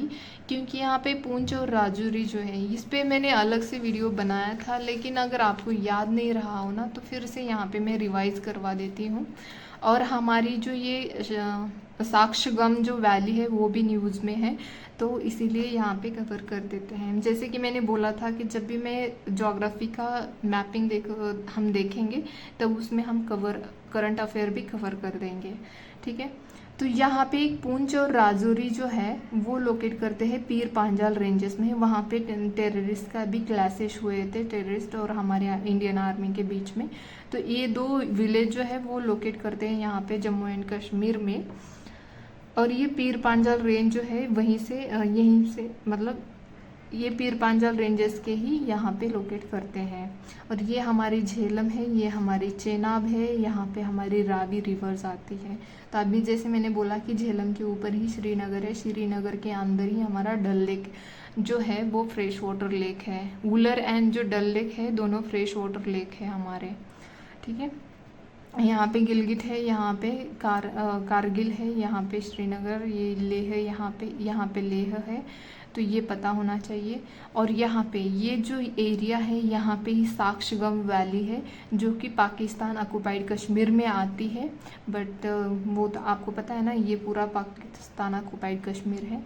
क्योंकि यहाँ पे पूंछ और राजौरी जो है इस पे मैंने अलग से वीडियो बनाया था, लेकिन अगर आपको याद नहीं रहा हो ना तो फिर से यहाँ पे मैं रिवाइज़ करवा देती हूँ। और हमारी जो ये साक्ष्यगम जो वैली है वो भी न्यूज़ में है, तो इसीलिए यहाँ पे कवर कर देते हैं। जैसे कि मैंने बोला था कि जब भी मैं ज्योग्राफी का मैपिंग हम देखेंगे तब उसमें हम करंट अफेयर भी कवर कर देंगे, ठीक है। तो यहाँ पे एक पूंछ और राजौरी जो है वो लोकेट करते हैं पीर पांजाल रेंजेस में। वहाँ पे टेररिस्ट का भी क्लैशेस हुए थे, टेररिस्ट और हमारे इंडियन आर्मी के बीच में। तो ये दो विलेज जो है वो लोकेट करते हैं यहाँ पे जम्मू एंड कश्मीर में। और ये पीर पांजाल रेंज जो है वहीं से यहीं से मतलब ये पीर पांजाल रेंजेस के ही यहाँ पे लोकेट करते हैं। और ये हमारी झेलम है, ये हमारी चेनाब है, यहाँ पे हमारी रावी रिवर्स आती है। तो अभी जैसे मैंने बोला कि झेलम के ऊपर ही श्रीनगर है, श्रीनगर के अंदर ही हमारा डल लेक जो है वो फ्रेश वाटर लेक है। वुलर एंड जो डल लेक है दोनों फ्रेश वाटर लेक है हमारे, ठीक है। यहाँ पे गिलगित है, यहाँ पे कारगिल है, यहाँ पे श्रीनगर, ये लेह है, यहाँ पे लेह है, तो ये पता होना चाहिए। और यहाँ पे ये जो एरिया है यहाँ पे ही साक्ष्यगम वैली है जो कि पाकिस्तान ऑक्युपाइड कश्मीर में आती है, बट वो तो आपको पता है ना ये पूरा पाकिस्तान ऑक्युपाइड कश्मीर है।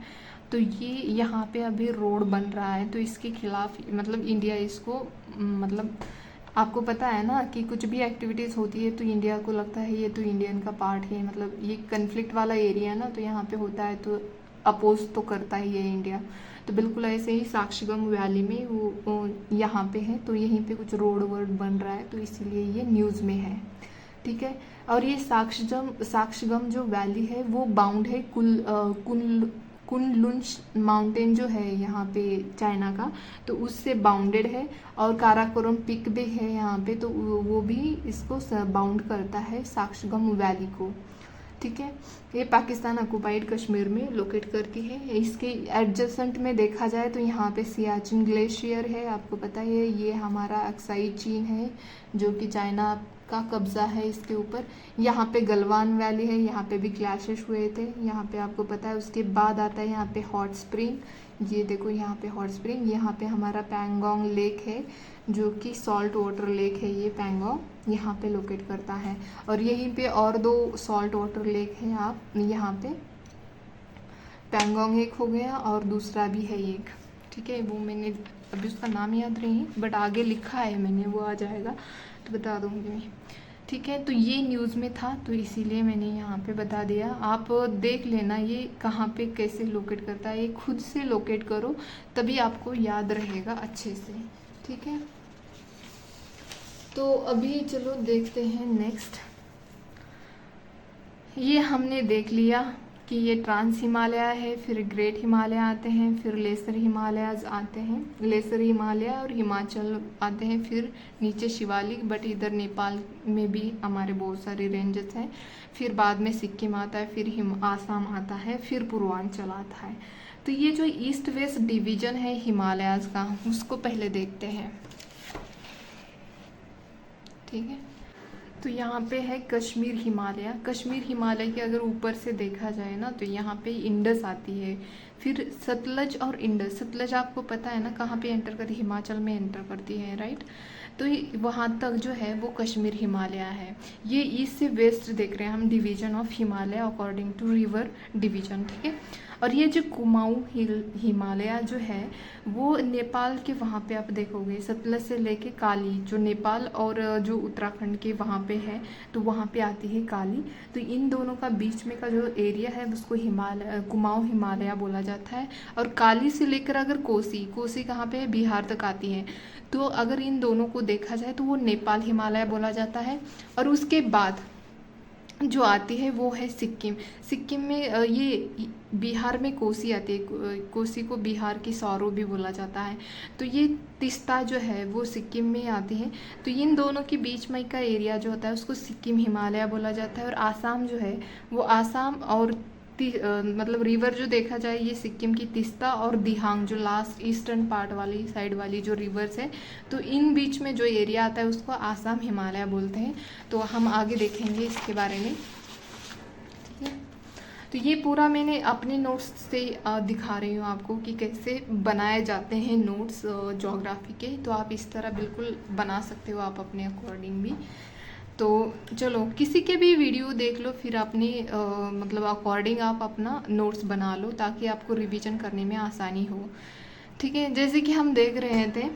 तो ये यहाँ पे अभी रोड बन रहा है, तो इसके खिलाफ मतलब इंडिया इसको मतलब आपको पता है ना कि कुछ भी एक्टिविटीज़ होती है तो इंडिया को लगता है ये तो इंडियन का पार्ट है, मतलब ये कन्फ्लिक्ट वाला एरिया है ना, तो यहाँ पे होता है तो अपोज तो करता ही है इंडिया। तो बिल्कुल ऐसे ही साक्ष्यगम वैली में वो यहाँ पे है, तो यहीं पे कुछ रोड बन रहा है, तो इसीलिए ये न्यूज़ में है, ठीक है। और ये साक्ष्यगम जो वैली है वो बाउंड है कुनलुन माउंटेन जो है यहाँ पे चाइना का, तो उससे बाउंडेड है। और काराकोरम पिक भी है यहाँ पे, तो वो भी इसको बाउंड करता है साक्ष्यगम वैली को, ठीक है। ये पाकिस्तान ऑक्युपाइड कश्मीर में लोकेट करती है। इसके एडजेसेंट में देखा जाए तो यहाँ पे सियाचिन ग्लेशियर है, आपको पता है ये हमारा अक्साई चीन है जो कि चाइना का कब्जा है इसके ऊपर। यहाँ पे गलवान वैली है, यहाँ पे भी क्लैशेस हुए थे, यहाँ पे आपको पता है। उसके बाद आता है यहाँ पे हॉट स्प्रिंग, ये देखो यहाँ पे हॉट स्प्रिंग। यहाँ पे हमारा पैंगोंग लेक है जो कि सॉल्ट वाटर लेक है, ये पैंगोंग यहाँ पे लोकेट करता है। और यहीं पे और दो सॉल्ट वाटर लेक है, आप यहाँ पे पैंगोंग एक हो गया और दूसरा भी है एक, ठीक है। वो मैंने अभी उसका नाम याद नहीं है बट आगे लिखा है मैंने, वो आ जाएगा तो बता दूँगी मैं, ठीक है। तो ये न्यूज़ में था तो इसीलिए मैंने यहाँ पे बता दिया, आप देख लेना ये कहाँ पे कैसे लोकेट करता है, ये खुद से लोकेट करो तभी आपको याद रहेगा अच्छे से, ठीक है। तो अभी चलो देखते हैं नेक्स्ट। ये हमने देख लिया कि ये ट्रांस हिमालय है, फिर ग्रेट हिमालय आते हैं, फिर लेसर हिमालयाज आते हैं, लेसर हिमालय और हिमाचल आते हैं, फिर नीचे शिवालिक, बट इधर नेपाल में भी हमारे बहुत सारे रेंजेस हैं। फिर बाद में सिक्किम आता है, फिर आसाम आता है, फिर पूर्वांचल आता है। तो ये जो ईस्ट वेस्ट डिवीजन है हिमालयाज का उसको पहले देखते हैं, ठीक है। तो यहाँ पे है कश्मीर हिमालय। कश्मीर हिमालय के अगर ऊपर से देखा जाए ना तो यहाँ पे इंडस आती है, फिर सतलज और इंडस। सतलज आपको पता है ना कहाँ पे एंटर करती है, हिमाचल में एंटर करती है, राइट। तो वहाँ तक जो है वो कश्मीर हिमालय है। ये ईस्ट से वेस्ट देख रहे हैं हम, division of Himalaya according to river division, ठीक है। और ये जो कुमाऊं हिमालय जो है वो नेपाल के वहाँ पे आप देखोगे, सतलज से लेके काली जो नेपाल और जो उत्तराखंड के वहाँ पे है, तो वहाँ पे आती है काली। तो इन दोनों का बीच में का जो एरिया है उसको हिमालय, कुमाऊं हिमालय बोला जाता है। और काली से लेकर अगर कोसी कहाँ पे है, बिहार तक आती है। तो अगर इन दोनों को देखा जाए तो वो नेपाल हिमालय बोला जाता है। और उसके बाद जो आती है वो है सिक्किम। सिक्किम में ये बिहार में कोसी आती है, कोसी को बिहार की सौरो भी बोला जाता है। तो ये तीस्ता जो है वो सिक्किम में आती है। तो इन दोनों के बीच में का एरिया जो होता है उसको सिक्किम हिमालय बोला जाता है। और आसाम जो है वो आसाम और मतलब रिवर जो देखा जाए ये सिक्किम की तीस्ता और दिहांग जो लास्ट ईस्टर्न पार्ट वाली साइड वाली जो रिवर्स है, तो इन बीच में जो एरिया आता है उसको आसाम हिमालय बोलते हैं। तो हम आगे देखेंगे इसके बारे में, ठीक है। तो ये पूरा मैंने अपने नोट्स से दिखा रही हूँ आपको कि कैसे बनाए जाते हैं नोट्स ज्योग्राफी के। तो आप इस तरह बिल्कुल बना सकते हो आप अपने अकॉर्डिंग भी। तो चलो किसी के भी वीडियो देख लो, फिर अपने मतलब अकॉर्डिंग आप अपना नोट्स बना लो ताकि आपको रिवीजन करने में आसानी हो, ठीक है। जैसे कि हम देख रहे थे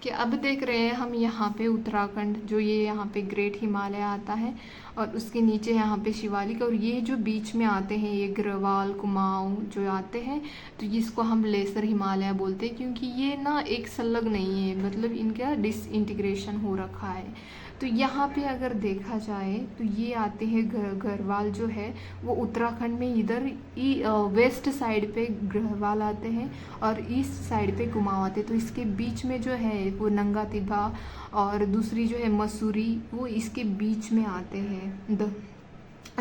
कि अब देख रहे हैं हम यहाँ पे उत्तराखंड, जो ये यहाँ पे ग्रेट हिमालय आता है और उसके नीचे यहाँ पे शिवालिक, और ये जो बीच में आते हैं ये गढ़वाल कुमाऊं जो आते हैं, तो इसको हम लेसर हिमालय बोलते हैं क्योंकि ये ना एक संलग्न नहीं है, मतलब इनका डिसइंटीग्रेशन हो रखा है। तो यहाँ पे अगर देखा जाए तो ये आते हैं गढ़वाल जो है वो उत्तराखंड में इधर वेस्ट साइड पे गढ़वाल आते हैं और ईस्ट साइड पे कुमाऊं आते हैं। तो इसके बीच में जो है वो नंगा तिब्बा और दूसरी जो है मसूरी, वो इसके बीच में आते हैं।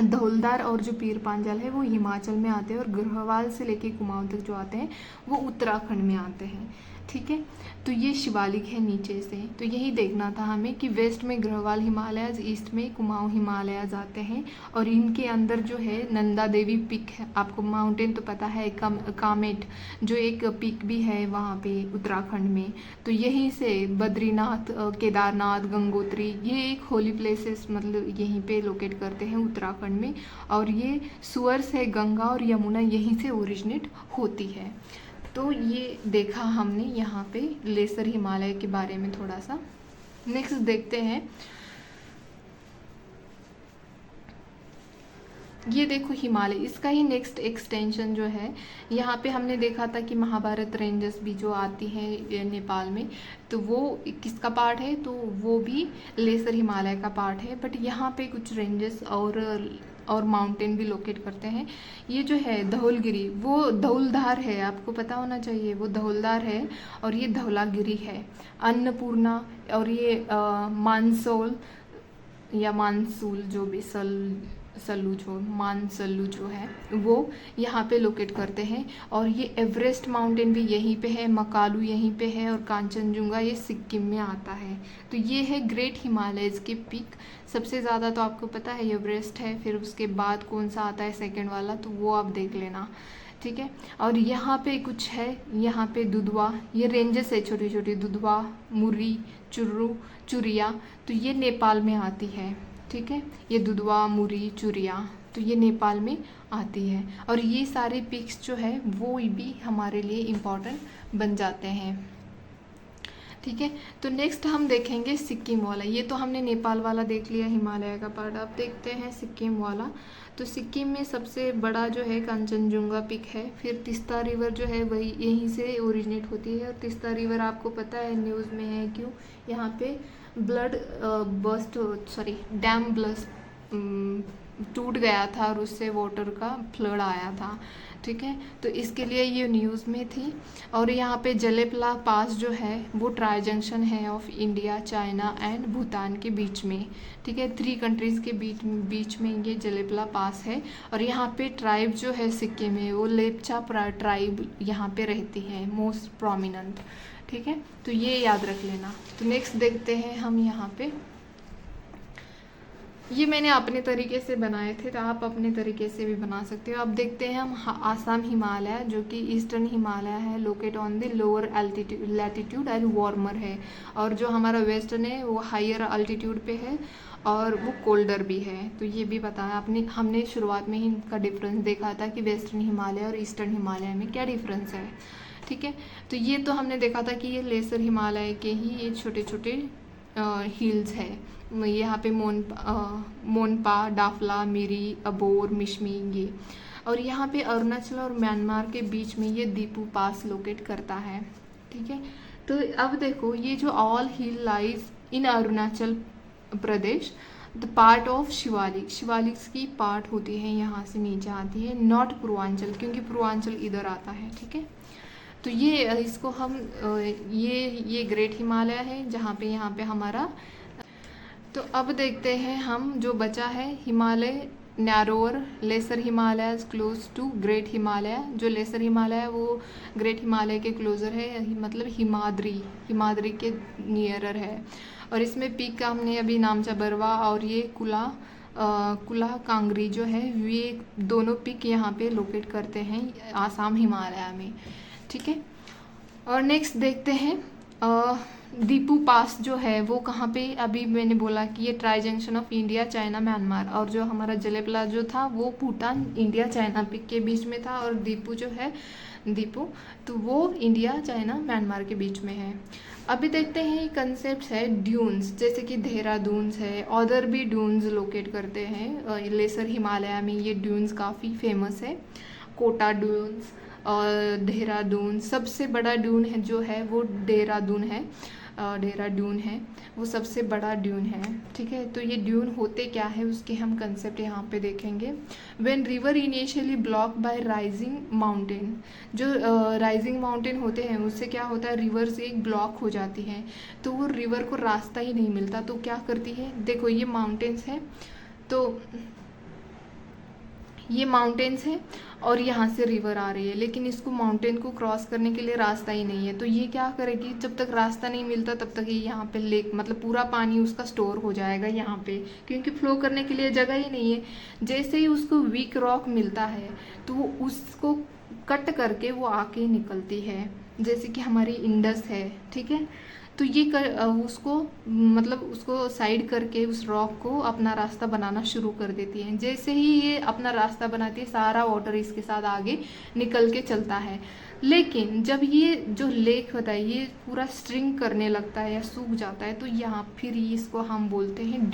धौलधार और जो पीर पांजाल है वो हिमाचल में आते हैं और गढ़वाल से लेके कुमाऊं तक जो आते हैं वो उत्तराखंड में आते हैं, ठीक है। तो ये शिवालिक है नीचे से। तो यही देखना था हमें कि वेस्ट में गढ़वाल हिमालयाज, ईस्ट में कुमाऊं हिमालयाज आते हैं और इनके अंदर जो है नंदा देवी पिक है। आपको माउंटेन तो पता है, कामेट जो एक पिक भी है वहाँ पे उत्तराखंड में। तो यहीं से बद्रीनाथ, केदारनाथ, गंगोत्री, ये एक होली प्लेसेस मतलब यहीं पे लोकेट करते हैं उत्तराखंड में। और ये सोर्स है गंगा और यमुना, यहीं से ओरिजिनेट होती है। तो ये देखा हमने यहाँ पे लेसर हिमालय के बारे में थोड़ा सा। नेक्स्ट देखते हैं, ये देखो हिमालय, इसका ही नेक्स्ट एक्सटेंशन जो है, यहाँ पे हमने देखा था कि महाभारत रेंजेस भी जो आती हैं नेपाल में, तो वो किसका पार्ट है, तो वो भी लेसर हिमालय का पार्ट है। बट यहाँ पे कुछ रेंजेस और माउंटेन भी लोकेट करते हैं। ये जो है धौलगिरी, वो धौलधार है, आपको पता होना चाहिए, वो धौलधार है। और ये धौलागिरी है, अन्नपूर्णा, और ये मानसोल या मानसूल जो भी मानसल्लू जो है वो यहाँ पे लोकेट करते हैं। और ये एवरेस्ट माउंटेन भी यहीं पे है, मकालू यहीं पे है, और कांचनजुंगा ये सिक्किम में आता है। तो ये है ग्रेट हिमालयज के पीक। सबसे ज़्यादा तो आपको पता है एवरेस्ट है, फिर उसके बाद कौन सा आता है सेकंड वाला, तो वो आप देख लेना, ठीक है। और यहाँ पे कुछ है, यहाँ पे दुधवा, ये रेंजेस है छोटी छोटी, दुधवा, मुर्री, चुरिया, तो ये नेपाल में आती है, ठीक है। ये दुधवा, मुरी, चुरिया, तो ये नेपाल में आती है। और ये सारे पिक्स जो है वो भी हमारे लिए इम्पॉर्टेंट बन जाते हैं, ठीक है। तो नेक्स्ट हम देखेंगे सिक्किम वाला। ये तो हमने नेपाल वाला देख लिया, हिमालय का पार्ट। अब देखते हैं सिक्किम वाला। तो सिक्किम में सबसे बड़ा जो है कांचनजुंगा पिक है। फिर तीस्ता रिवर जो है वही यहीं से ओरिजिनेट होती है। और तीस्ता रिवर आपको पता है न्यूज़ में है, क्यों, यहाँ पे डैम टूट गया था और उससे वाटर का फ्लड आया था, ठीक है। तो इसके लिए ये न्यूज़ में थी। और यहाँ पे जलेपला पास जो है वो ट्राई जंक्शन है of India, China and Bhutan के बीच में, ठीक है। 3 कंट्रीज़ के बीच में ये जलेपला पास है। और यहाँ पे ट्राइब जो है सिक्किम में वो लेप्चा ट्राइब यहाँ पे रहती है, मोस्ट प्रोमिनेंट, ठीक है। तो ये याद रख लेना। तो नेक्स्ट देखते हैं हम यहाँ पे ये मैंने अपने तरीके से बनाए थे, तो आप अपने तरीके से भी बना सकते हो। अब देखते हैं हम आसाम हिमालय, जो कि ईस्टर्न हिमालय है, locate on the lower altitude latitude and warmer है। और जो हमारा वेस्टर्न है वो हायर अल्टीट्यूड पे है और वो कोल्डर भी है। तो ये भी बताया आपने, हमने शुरुआत में ही इनका डिफरेंस देखा था कि वेस्टर्न हिमालय और ईस्टर्न हिमालय में क्या डिफरेंस है। ठीक है, तो ये तो हमने देखा था कि ये लेसर हिमालय के ही ये छोटे छोटे हिल्स है। यहाँ पे मोनपा, डाफला, मिरी, अबोर, मिशमी ये। और यहाँ पे अरुणाचल और म्यांमार के बीच में ये दीपू पास लोकेट करता है। ठीक है, तो अब देखो ये जो all hill lies in Arunachal Pradesh, the part of Shivalik, Shivalik की पार्ट होती है, यहाँ से नीचे आती है, नॉट पूर्वांचल, क्योंकि पूर्वांचल इधर आता है। ठीक है, तो ये इसको हम ये ग्रेट हिमालय है जहाँ पे यहाँ पे हमारा। तो अब देखते हैं हम जो बचा है Himalaya narrower, lesser Himalaya close to great Himalaya. जो लेसर हिमालय है वो ग्रेट हिमालय के क्लोजर है, मतलब हिमाद्री के नियरर है। और इसमें पीक का हमने अभी नामचा बरवा और ये कुला कांगरी जो है, ये दोनों पीक यहाँ पे लोकेट करते हैं आसाम हिमालय में। ठीक है, और नेक्स्ट देखते हैं दीपू पास जो है वो कहाँ पे, अभी मैंने बोला कि ये tri junction of India, China, Myanmar. और जो हमारा जलेपला जो था वो भूटान, इंडिया, चाइना पिक के बीच में था। और दीपू जो है तो वो इंडिया, चाइना, म्यांमार के बीच में है। अभी देखते हैं कंसेप्ट है ड्यून्स, जैसे कि देहरादून्स है, अदर भी ड्यून्स लोकेट करते हैं लेसर हिमालय में। ये ड्यून्स काफ़ी फेमस है, कोटा ड्यून्स और देहरादून। सबसे बड़ा ड्यून है जो है वो देहरादून है, वो सबसे बड़ा ड्यून है। ठीक है, तो ये ड्यून होते क्या है उसके हम कंसेप्ट यहाँ पे देखेंगे। When river initially block bye rising mountain, जो राइजिंग माउंटेन होते हैं उससे क्या होता है, रिवर से एक ब्लॉक हो जाती है, तो वो रिवर को रास्ता ही नहीं मिलता। तो क्या करती है, देखो ये माउंटेन्स है, तो ये माउंटेन्स है और यहाँ से रिवर आ रही है, लेकिन इसको माउंटेन को क्रॉस करने के लिए रास्ता ही नहीं है। तो ये क्या करेगी, जब तक रास्ता नहीं मिलता तब तक ये यहाँ पे लेक, मतलब पूरा पानी उसका स्टोर हो जाएगा यहाँ पे, क्योंकि फ्लो करने के लिए जगह ही नहीं है। जैसे ही उसको वीक रॉक मिलता है तो वो उसको कट करके वो आके निकलती है, जैसे कि हमारी इंडस है। ठीक है, तो ये उसको मतलब उसको साइड करके उस रॉक को अपना रास्ता बनाना शुरू कर देती है। जैसे ही ये अपना रास्ता बनाती है, सारा वाटर इसके साथ आगे निकल के चलता है। लेकिन जब ये जो लेक होता है ये पूरा स्ट्रिंग करने लगता है या सूख जाता है, तो यहाँ फिर इसको हम बोलते हैं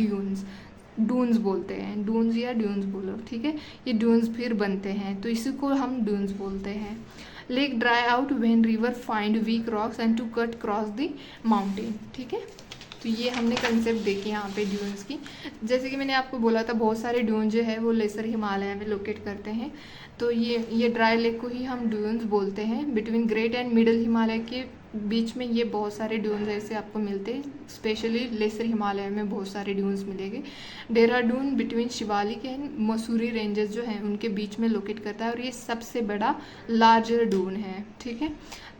डून्स बोलते हैं, डून्स या ड्यून्स बोलो। ठीक है, ये डून्स फिर बनते हैं, तो इसी को हम डून्स बोलते हैं। Lake dry out when river find weak rocks and to cut cross the mountain. ठीक है, तो ये हमने कंसेप्ट देखी यहाँ पे ड्यून्स की। जैसे कि मैंने आपको बोला था बहुत सारे ड्यून जो है वो लेसर हिमालय में लोकेट करते हैं, तो ये ड्राई लेक को ही हम ड्यून्स बोलते हैं। Between great and middle Himalaya के बीच में ये बहुत सारे ड्यून्स ऐसे आपको मिलते हैं, स्पेशली लेसर हिमालय में बहुत सारे ड्यून्स मिलेंगे। Dehradun between Shivalik and Mussoorie ranges जो हैं उनके बीच में लोकेट करता है, और ये सबसे बड़ा लार्जर ड्यून है। ठीक है,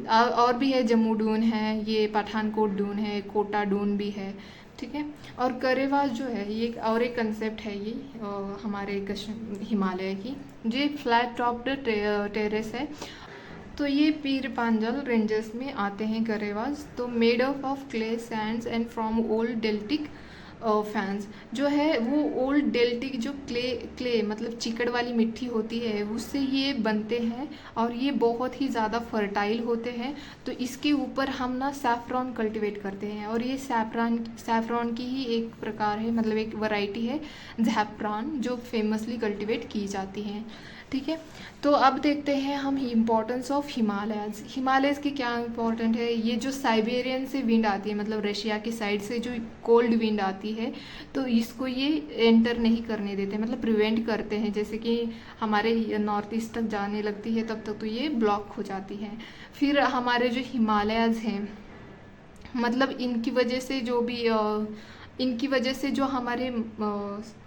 और भी है, जम्मू ड्यून है, ये पठानकोट ड्यून है, कोटा ड्यून भी है। ठीक है, और करेवास जो है ये और एक कंसेप्ट है, ये हमारे हिमालय की, जो फ्लैट टॉप्ड टेरेस है। तो ये पीर पांजल रेंजेस में आते हैं करेवास। तो made of clay Sands and from old deltaic fans, जो है वो ओल्ड डेल्टिक जो क्ले मतलब चिकड़ वाली मिट्टी होती है उससे ये बनते हैं, और ये बहुत ही ज़्यादा फर्टाइल होते हैं। तो इसके ऊपर हम ना सैफ्रॉन कल्टीवेट करते हैं, और ये सैफ्रॉन की ही एक प्रकार है, मतलब एक वैरायटी है ज़ैफ़्रॉन, जो फेमसली कल्टीवेट की जाती है। ठीक है, तो अब देखते हैं हम इम्पोर्टेंस ऑफ हिमालयस की क्या इम्पोर्टेंट है। ये जो साइबेरियन से विंड आती है, मतलब रशिया की साइड से जो कोल्ड विंड आती है, तो इसको ये एंटर नहीं करने देते, मतलब प्रिवेंट करते हैं। जैसे कि हमारे नॉर्थ ईस्ट तक जाने लगती है तब तक तो ये ब्लॉक हो जाती है। फिर हमारे जो हिमालयस हैं, मतलब इनकी वजह से जो भी इनकी वजह से जो हमारे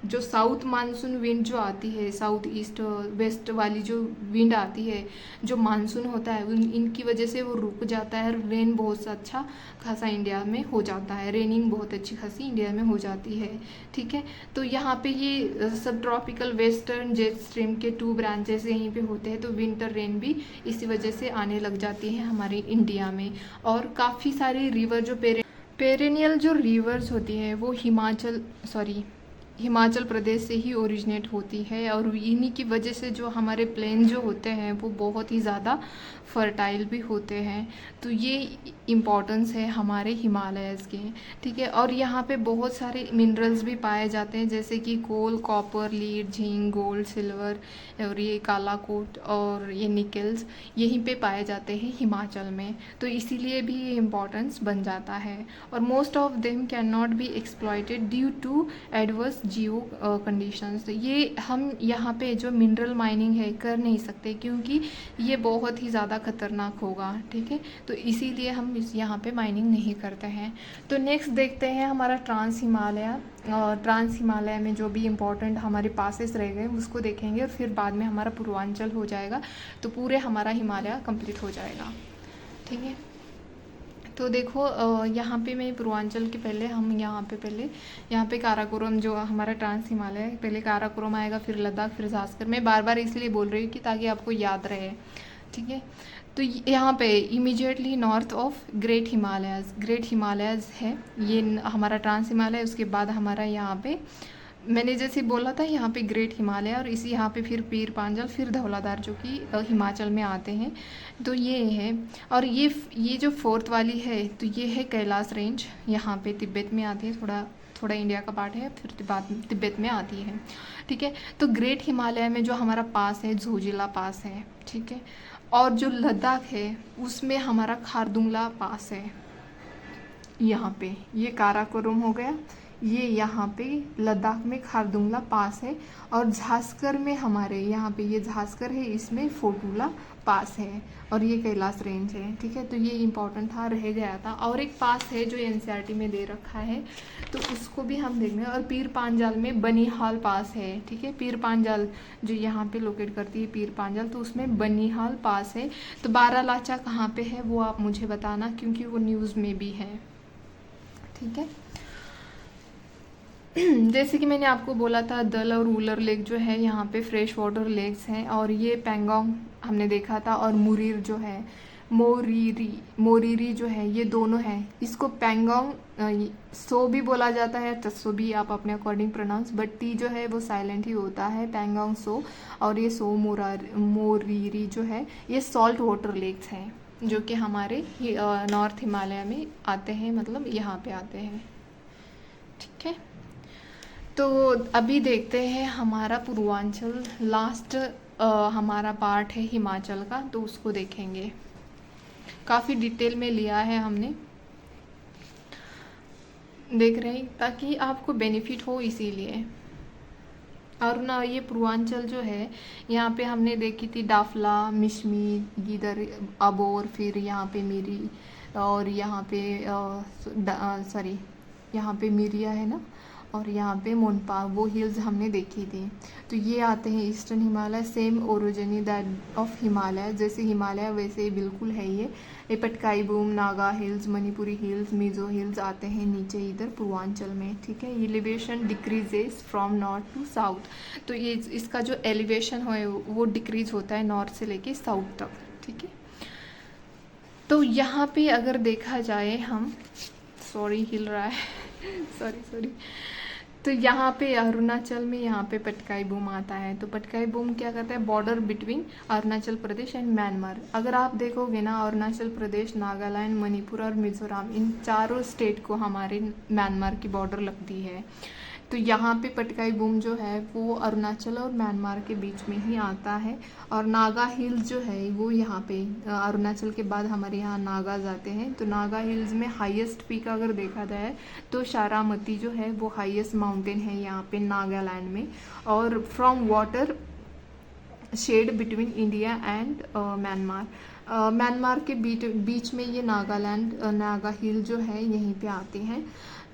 जो साउथ मानसून विंड जो आती है, साउथ ईस्ट वेस्ट वाली जो विंड आती है, जो मानसून होता है, इनकी वजह से वो रुक जाता है। रेन बहुत अच्छा खासा इंडिया में हो जाता है, रेनिंग बहुत अच्छी खासी इंडिया में हो जाती है। ठीक है, तो यहाँ पे ये सब ट्रॉपिकल वेस्टर्न जेट स्ट्रीम के 2 ब्रांचेस यहीं पे होते हैं, तो विंटर रेन भी इसी वजह से आने लग जाती है हमारे इंडिया में। और काफ़ी सारे रिवर जो पेरेनियल जो रिवर्स होती है वो हिमाचल प्रदेश से ही ओरिजिनेट होती है, और इन्हीं की वजह से जो हमारे प्लेन जो होते हैं वो बहुत ही ज़्यादा फर्टाइल भी होते हैं। तो ये इम्पॉर्टेंस है हमारे हिमालयस के। ठीक है, और यहाँ पे बहुत सारे मिनरल्स भी पाए जाते हैं, जैसे कि coal, copper, lead, zinc, gold, silver, और ये काला कोट और ये निकल्स यहीं पे पाए जाते हैं हिमाचल में। तो इसीलिए भी ये इम्पॉर्टेंस बन जाता है। और most of them can not be exploited due to adverse geo conditions. ये हम यहाँ पे जो मिनरल माइनिंग है कर नहीं सकते, क्योंकि ये बहुत ही ज़्यादा खतरनाक होगा। ठीक है, तो इसीलिए हम यहाँ पे माइनिंग नहीं करते हैं। तो नेक्स्ट देखते हैं हमारा ट्रांस हिमालय में जो भी इम्पोर्टेंट हमारे पासेस रह गए उसको देखेंगे, और फिर बाद में हमारा पूर्वांचल हो जाएगा, तो पूरे हमारा हिमालय कंप्लीट हो जाएगा। ठीक है, तो देखो यहाँ पे मैं पूर्वांचल के पहले हम यहाँ पे काराकोरम जो हमारा ट्रांस हिमालय, पहले काराकोरम आएगा, फिर लद्दाख, फिर जास्कर। मैं बार बार इसलिए बोल रही हूँ कि ताकि आपको याद रहे। ठीक है, तो यहाँ पे इमीडिएटली नॉर्थ ऑफ ग्रेट हिमालयज़ है, ये हमारा ट्रांस हिमालय। उसके बाद हमारा यहाँ पे मैंने जैसे बोला था यहाँ पे ग्रेट हिमालय, और इसी यहाँ पे फिर पीर पांजल, फिर धौलाधार जो कि हिमाचल में आते हैं। तो ये है, और ये जो फोर्थ वाली है तो ये है कैलाश रेंज, यहाँ पे तिब्बत में आती है, थोड़ा इंडिया का पार्ट है, फिर तिब्बत में आती है। ठीक है, तो ग्रेट हिमालय में जो हमारा पास है जोजिला पास है। ठीक है, और जो लद्दाख है उसमें हमारा खारदुंगला पास है। यहाँ पे ये काराकोरम हो गया, ये यहाँ पे लद्दाख में खारदुंगला पास है, और झास्कर में हमारे यहाँ पे ये झास्कर है, इसमें फोटूला पास है, और ये कैलाश रेंज है। ठीक है, तो ये इम्पोर्टेंट था, रह गया था। और एक पास है जो एनसीईआरटी में दे रखा है, तो उसको भी हम देखेंगे। और पीर पांजाल में बनिहाल पास है। ठीक है, पीर पांजाल जो यहाँ पे लोकेट करती है पीर पांजाल, तो उसमें बनिहाल पास है। तो बारालाचा कहाँ पे है वो आप मुझे बताना, क्योंकि वो न्यूज़ में भी है। ठीक है, जैसे कि मैंने आपको बोला था दल और वुलर लेक जो है यहाँ पे फ्रेश वाटर लेक्स हैं, और ये पैंगोंग हमने देखा था, और मुरीर जो है मोरीरी जो है, ये दोनों हैं। इसको पैंगोंग सो भी बोला जाता है, तस्सो भी आप अपने अकॉर्डिंग प्रोनाउंस, बट टी जो है वो साइलेंट ही होता है, पैंगोंग सो। और ये सो मोरीरी जो है ये सॉल्ट वाटर लेक्स हैं, जो कि हमारे नॉर्थ हिमालय में आते हैं, मतलब यहाँ पे आते हैं। ठीक है, तो अभी देखते हैं हमारा पूर्वांचल, लास्ट हमारा पार्ट है हिमाचल का, तो उसको देखेंगे। काफ़ी डिटेल में लिया है हमने, देख रहे हैं ताकि आपको बेनिफिट हो, इसीलिए। और ना ये पूर्वांचल जो है यहाँ पे हमने देखी थी डाफला, मिशमी, गिदर, अबोर, फिर यहाँ पे मिरी, और यहाँ पे यहाँ पे मिरिया है ना, और यहाँ पे मोनपा, वो हिल्स हमने देखी थी। तो ये आते हैं eastern Himalaya, same origin that of Himalaya, जैसे हिमालय वैसे ही बिल्कुल है ये Patkai Bum, Naga hills, Manipuri hills, Mizo hills आते हैं नीचे इधर पूर्वांचल में। ठीक है, elevation decreases from north to south, तो ये इसका जो एलिवेशन है वो डिक्रीज होता है नॉर्थ से लेके साउथ तक। ठीक है, तो यहाँ पे अगर देखा जाए हम, सॉरी हिल रहा है सॉरी तो यहाँ पे अरुणाचल में यहाँ पे पटकाई बूम आता है। तो पटकाई बूम क्या करता है, border between Arunachal Pradesh and Myanmar. अगर आप देखोगे ना, अरुणाचल प्रदेश, नागालैंड, मणिपुर और मिजोरम, इन चारों स्टेट को हमारे म्यांमार की बॉर्डर लगती है। तो यहाँ पे पटकाई बूम जो है वो अरुणाचल और म्यांमार के बीच में ही आता है। और नागा हिल्स जो है वो यहाँ पे अरुणाचल के बाद हमारे यहाँ नागा जाते हैं। तो नागा हिल्स में हाईएस्ट पीक अगर देखा जाए तो शारामती जो है वो हाईएस्ट माउंटेन है यहाँ पे नागालैंड में। और from water shade between India and Myanmar, Myanmar के बीच में ये नागा हिल जो है यहीं पे आते हैं।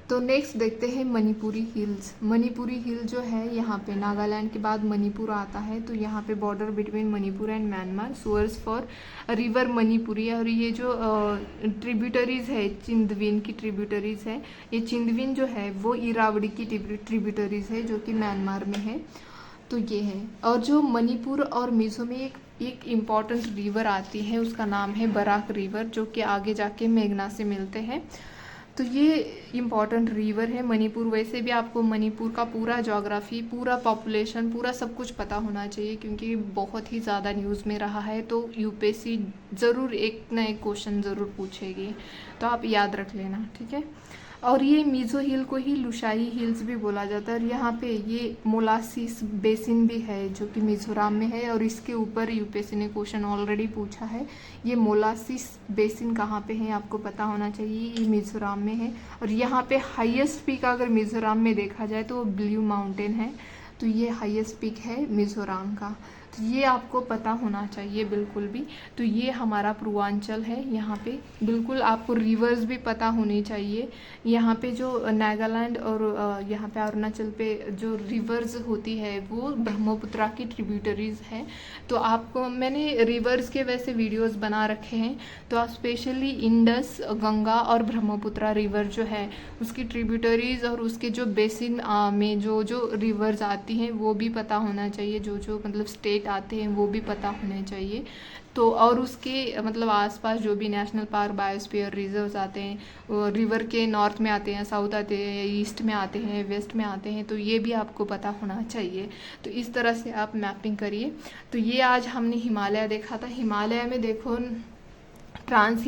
तो नेक्स्ट देखते हैं मणिपुरी हिल्स। मणिपुरी हिल जो है यहाँ पे नागालैंड के बाद मणिपुर आता है, तो यहाँ पे border between Manipur and Myanmar, source for river Manipuri है। और ये जो ट्रिब्यूटरीज है, चिंदविन की ट्रिब्यूटरीज है, ये चिंदविन जो है वो इरावदी की ट्रिब्यूटरीज है जो कि म्यांमार में है। तो ये है। और जो मणिपुर और मिज़ो में एक इम्पॉर्टेंट रिवर आती है, उसका नाम है बराक रिवर, जो कि आगे जाके मेघना से मिलते हैं। तो ये इम्पॉर्टेंट रिवर है। मणिपुर, वैसे भी आपको मणिपुर का पूरा ज्योग्राफी, पूरा पॉपुलेशन, पूरा सब कुछ पता होना चाहिए, क्योंकि बहुत ही ज़्यादा न्यूज़ में रहा है। तो यूपीएससी ज़रूर एक ना एक क्वेश्चन ज़रूर पूछेगी, तो आप याद रख लेना, ठीक है। और ये मिज़ो हिल को ही लुशाई हिल्स भी बोला जाता है। और यहाँ पे ये मोलासिस बेसिन भी है जो कि मिज़ोरम में है, और इसके ऊपर यूपीएससी ने क्वेश्चन ऑलरेडी पूछा है। ये मोलासिस बेसिन कहाँ पे है आपको पता होना चाहिए, ये मिज़ोरम में है। और यहाँ पे हाईएस्ट पीक अगर मिज़ोरम में देखा जाए तो वो ब्लू माउंटेन है, तो ये हाईएस्ट पीक है मिज़ोरम का। तो ये आपको पता होना चाहिए बिल्कुल भी। तो ये हमारा पूर्वांचल है, यहाँ पे बिल्कुल आपको रिवर्स भी पता होनी चाहिए। यहाँ पे जो नागालैंड और यहाँ पे अरुणाचल पे जो रिवर्स होती है वो ब्रह्मपुत्रा की ट्रिब्यूटरीज है। तो आपको मैंने रिवर्स के वैसे वीडियोस बना रखे हैं, तो आप स्पेशली इंडस, गंगा और ब्रह्मपुत्रा रिवर जो है उसकी ट्रिब्यूटरीज और उसके जो बेसिन में जो जो रिवर्स आती हैं वो भी पता होना चाहिए, जो जो मतलब स्टेट आते हैं वो भी पता होने चाहिए। तो और उसके मतलब आसपास जो भी नेशनल पार्क, बायोस्फीयर रिजर्व्स आते हैं, रिवर के नॉर्थ में आते हैं, साउथ आते हैं, ईस्ट में आते हैं, वेस्ट में आते हैं, तो ये भी आपको पता होना चाहिए। तो इस तरह से आप मैपिंग करिए। तो ये आज हमने हिमालय देखा था। हिमालय में देखो ट्रांस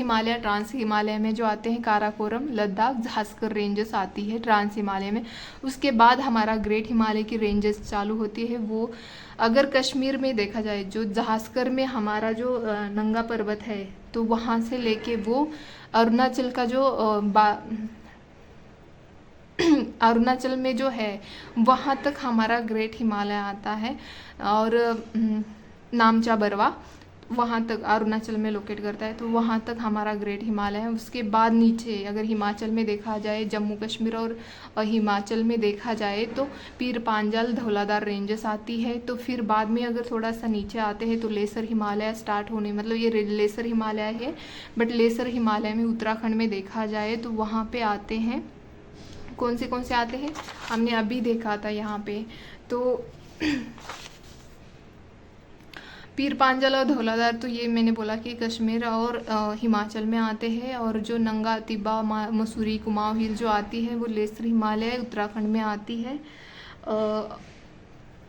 हिमालय में जो आते हैं काराकोरम, लद्दाख, झास्कर रेंजेस आती है ट्रांस हिमालय में। उसके बाद हमारा ग्रेट हिमालय की रेंजेस चालू होती है। वो अगर कश्मीर में देखा जाए, जो झास्कर में हमारा जो नंगा पर्वत है, तो वहाँ से लेके वो अरुणाचल का जो अरुणाचल में जो है वहाँ तक हमारा ग्रेट हिमालय आता है। और नामचा बरवा वहाँ तक अरुणाचल में लोकेट करता है, तो वहाँ तक हमारा ग्रेट हिमालय है। उसके बाद नीचे अगर हिमाचल में देखा जाए, जम्मू कश्मीर और हिमाचल में देखा जाए तो पीर पांजाल, धौलाधार रेंजेस आती है। तो फिर बाद में अगर थोड़ा सा नीचे आते हैं तो लेसर हिमालय स्टार्ट होने, मतलब ये लेसर हिमालय है, बट लेसर हिमालय में उत्तराखंड में देखा जाए तो वहाँ पे आते हैं, कौन से आते हैं हमने अभी देखा था यहाँ पे। तो पीर पांजाल और धौलाधार, तो ये मैंने बोला कि कश्मीर और हिमाचल में आते हैं। और जो नंगा, तिब्बा, मसूरी, कुमाऊं हिल जो आती है वो लेसर हिमालय उत्तराखंड में आती है।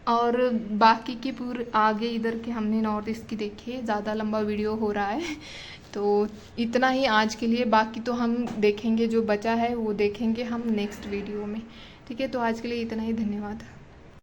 और बाकी की पूरे आगे इधर के हमने नॉर्थ ईस्ट की देखी है। ज़्यादा लंबा वीडियो हो रहा है, तो इतना ही आज के लिए। बाकी तो हम देखेंगे, जो बचा है वो देखेंगे हम नेक्स्ट वीडियो में, ठीक है। तो आज के लिए इतना ही, धन्यवाद।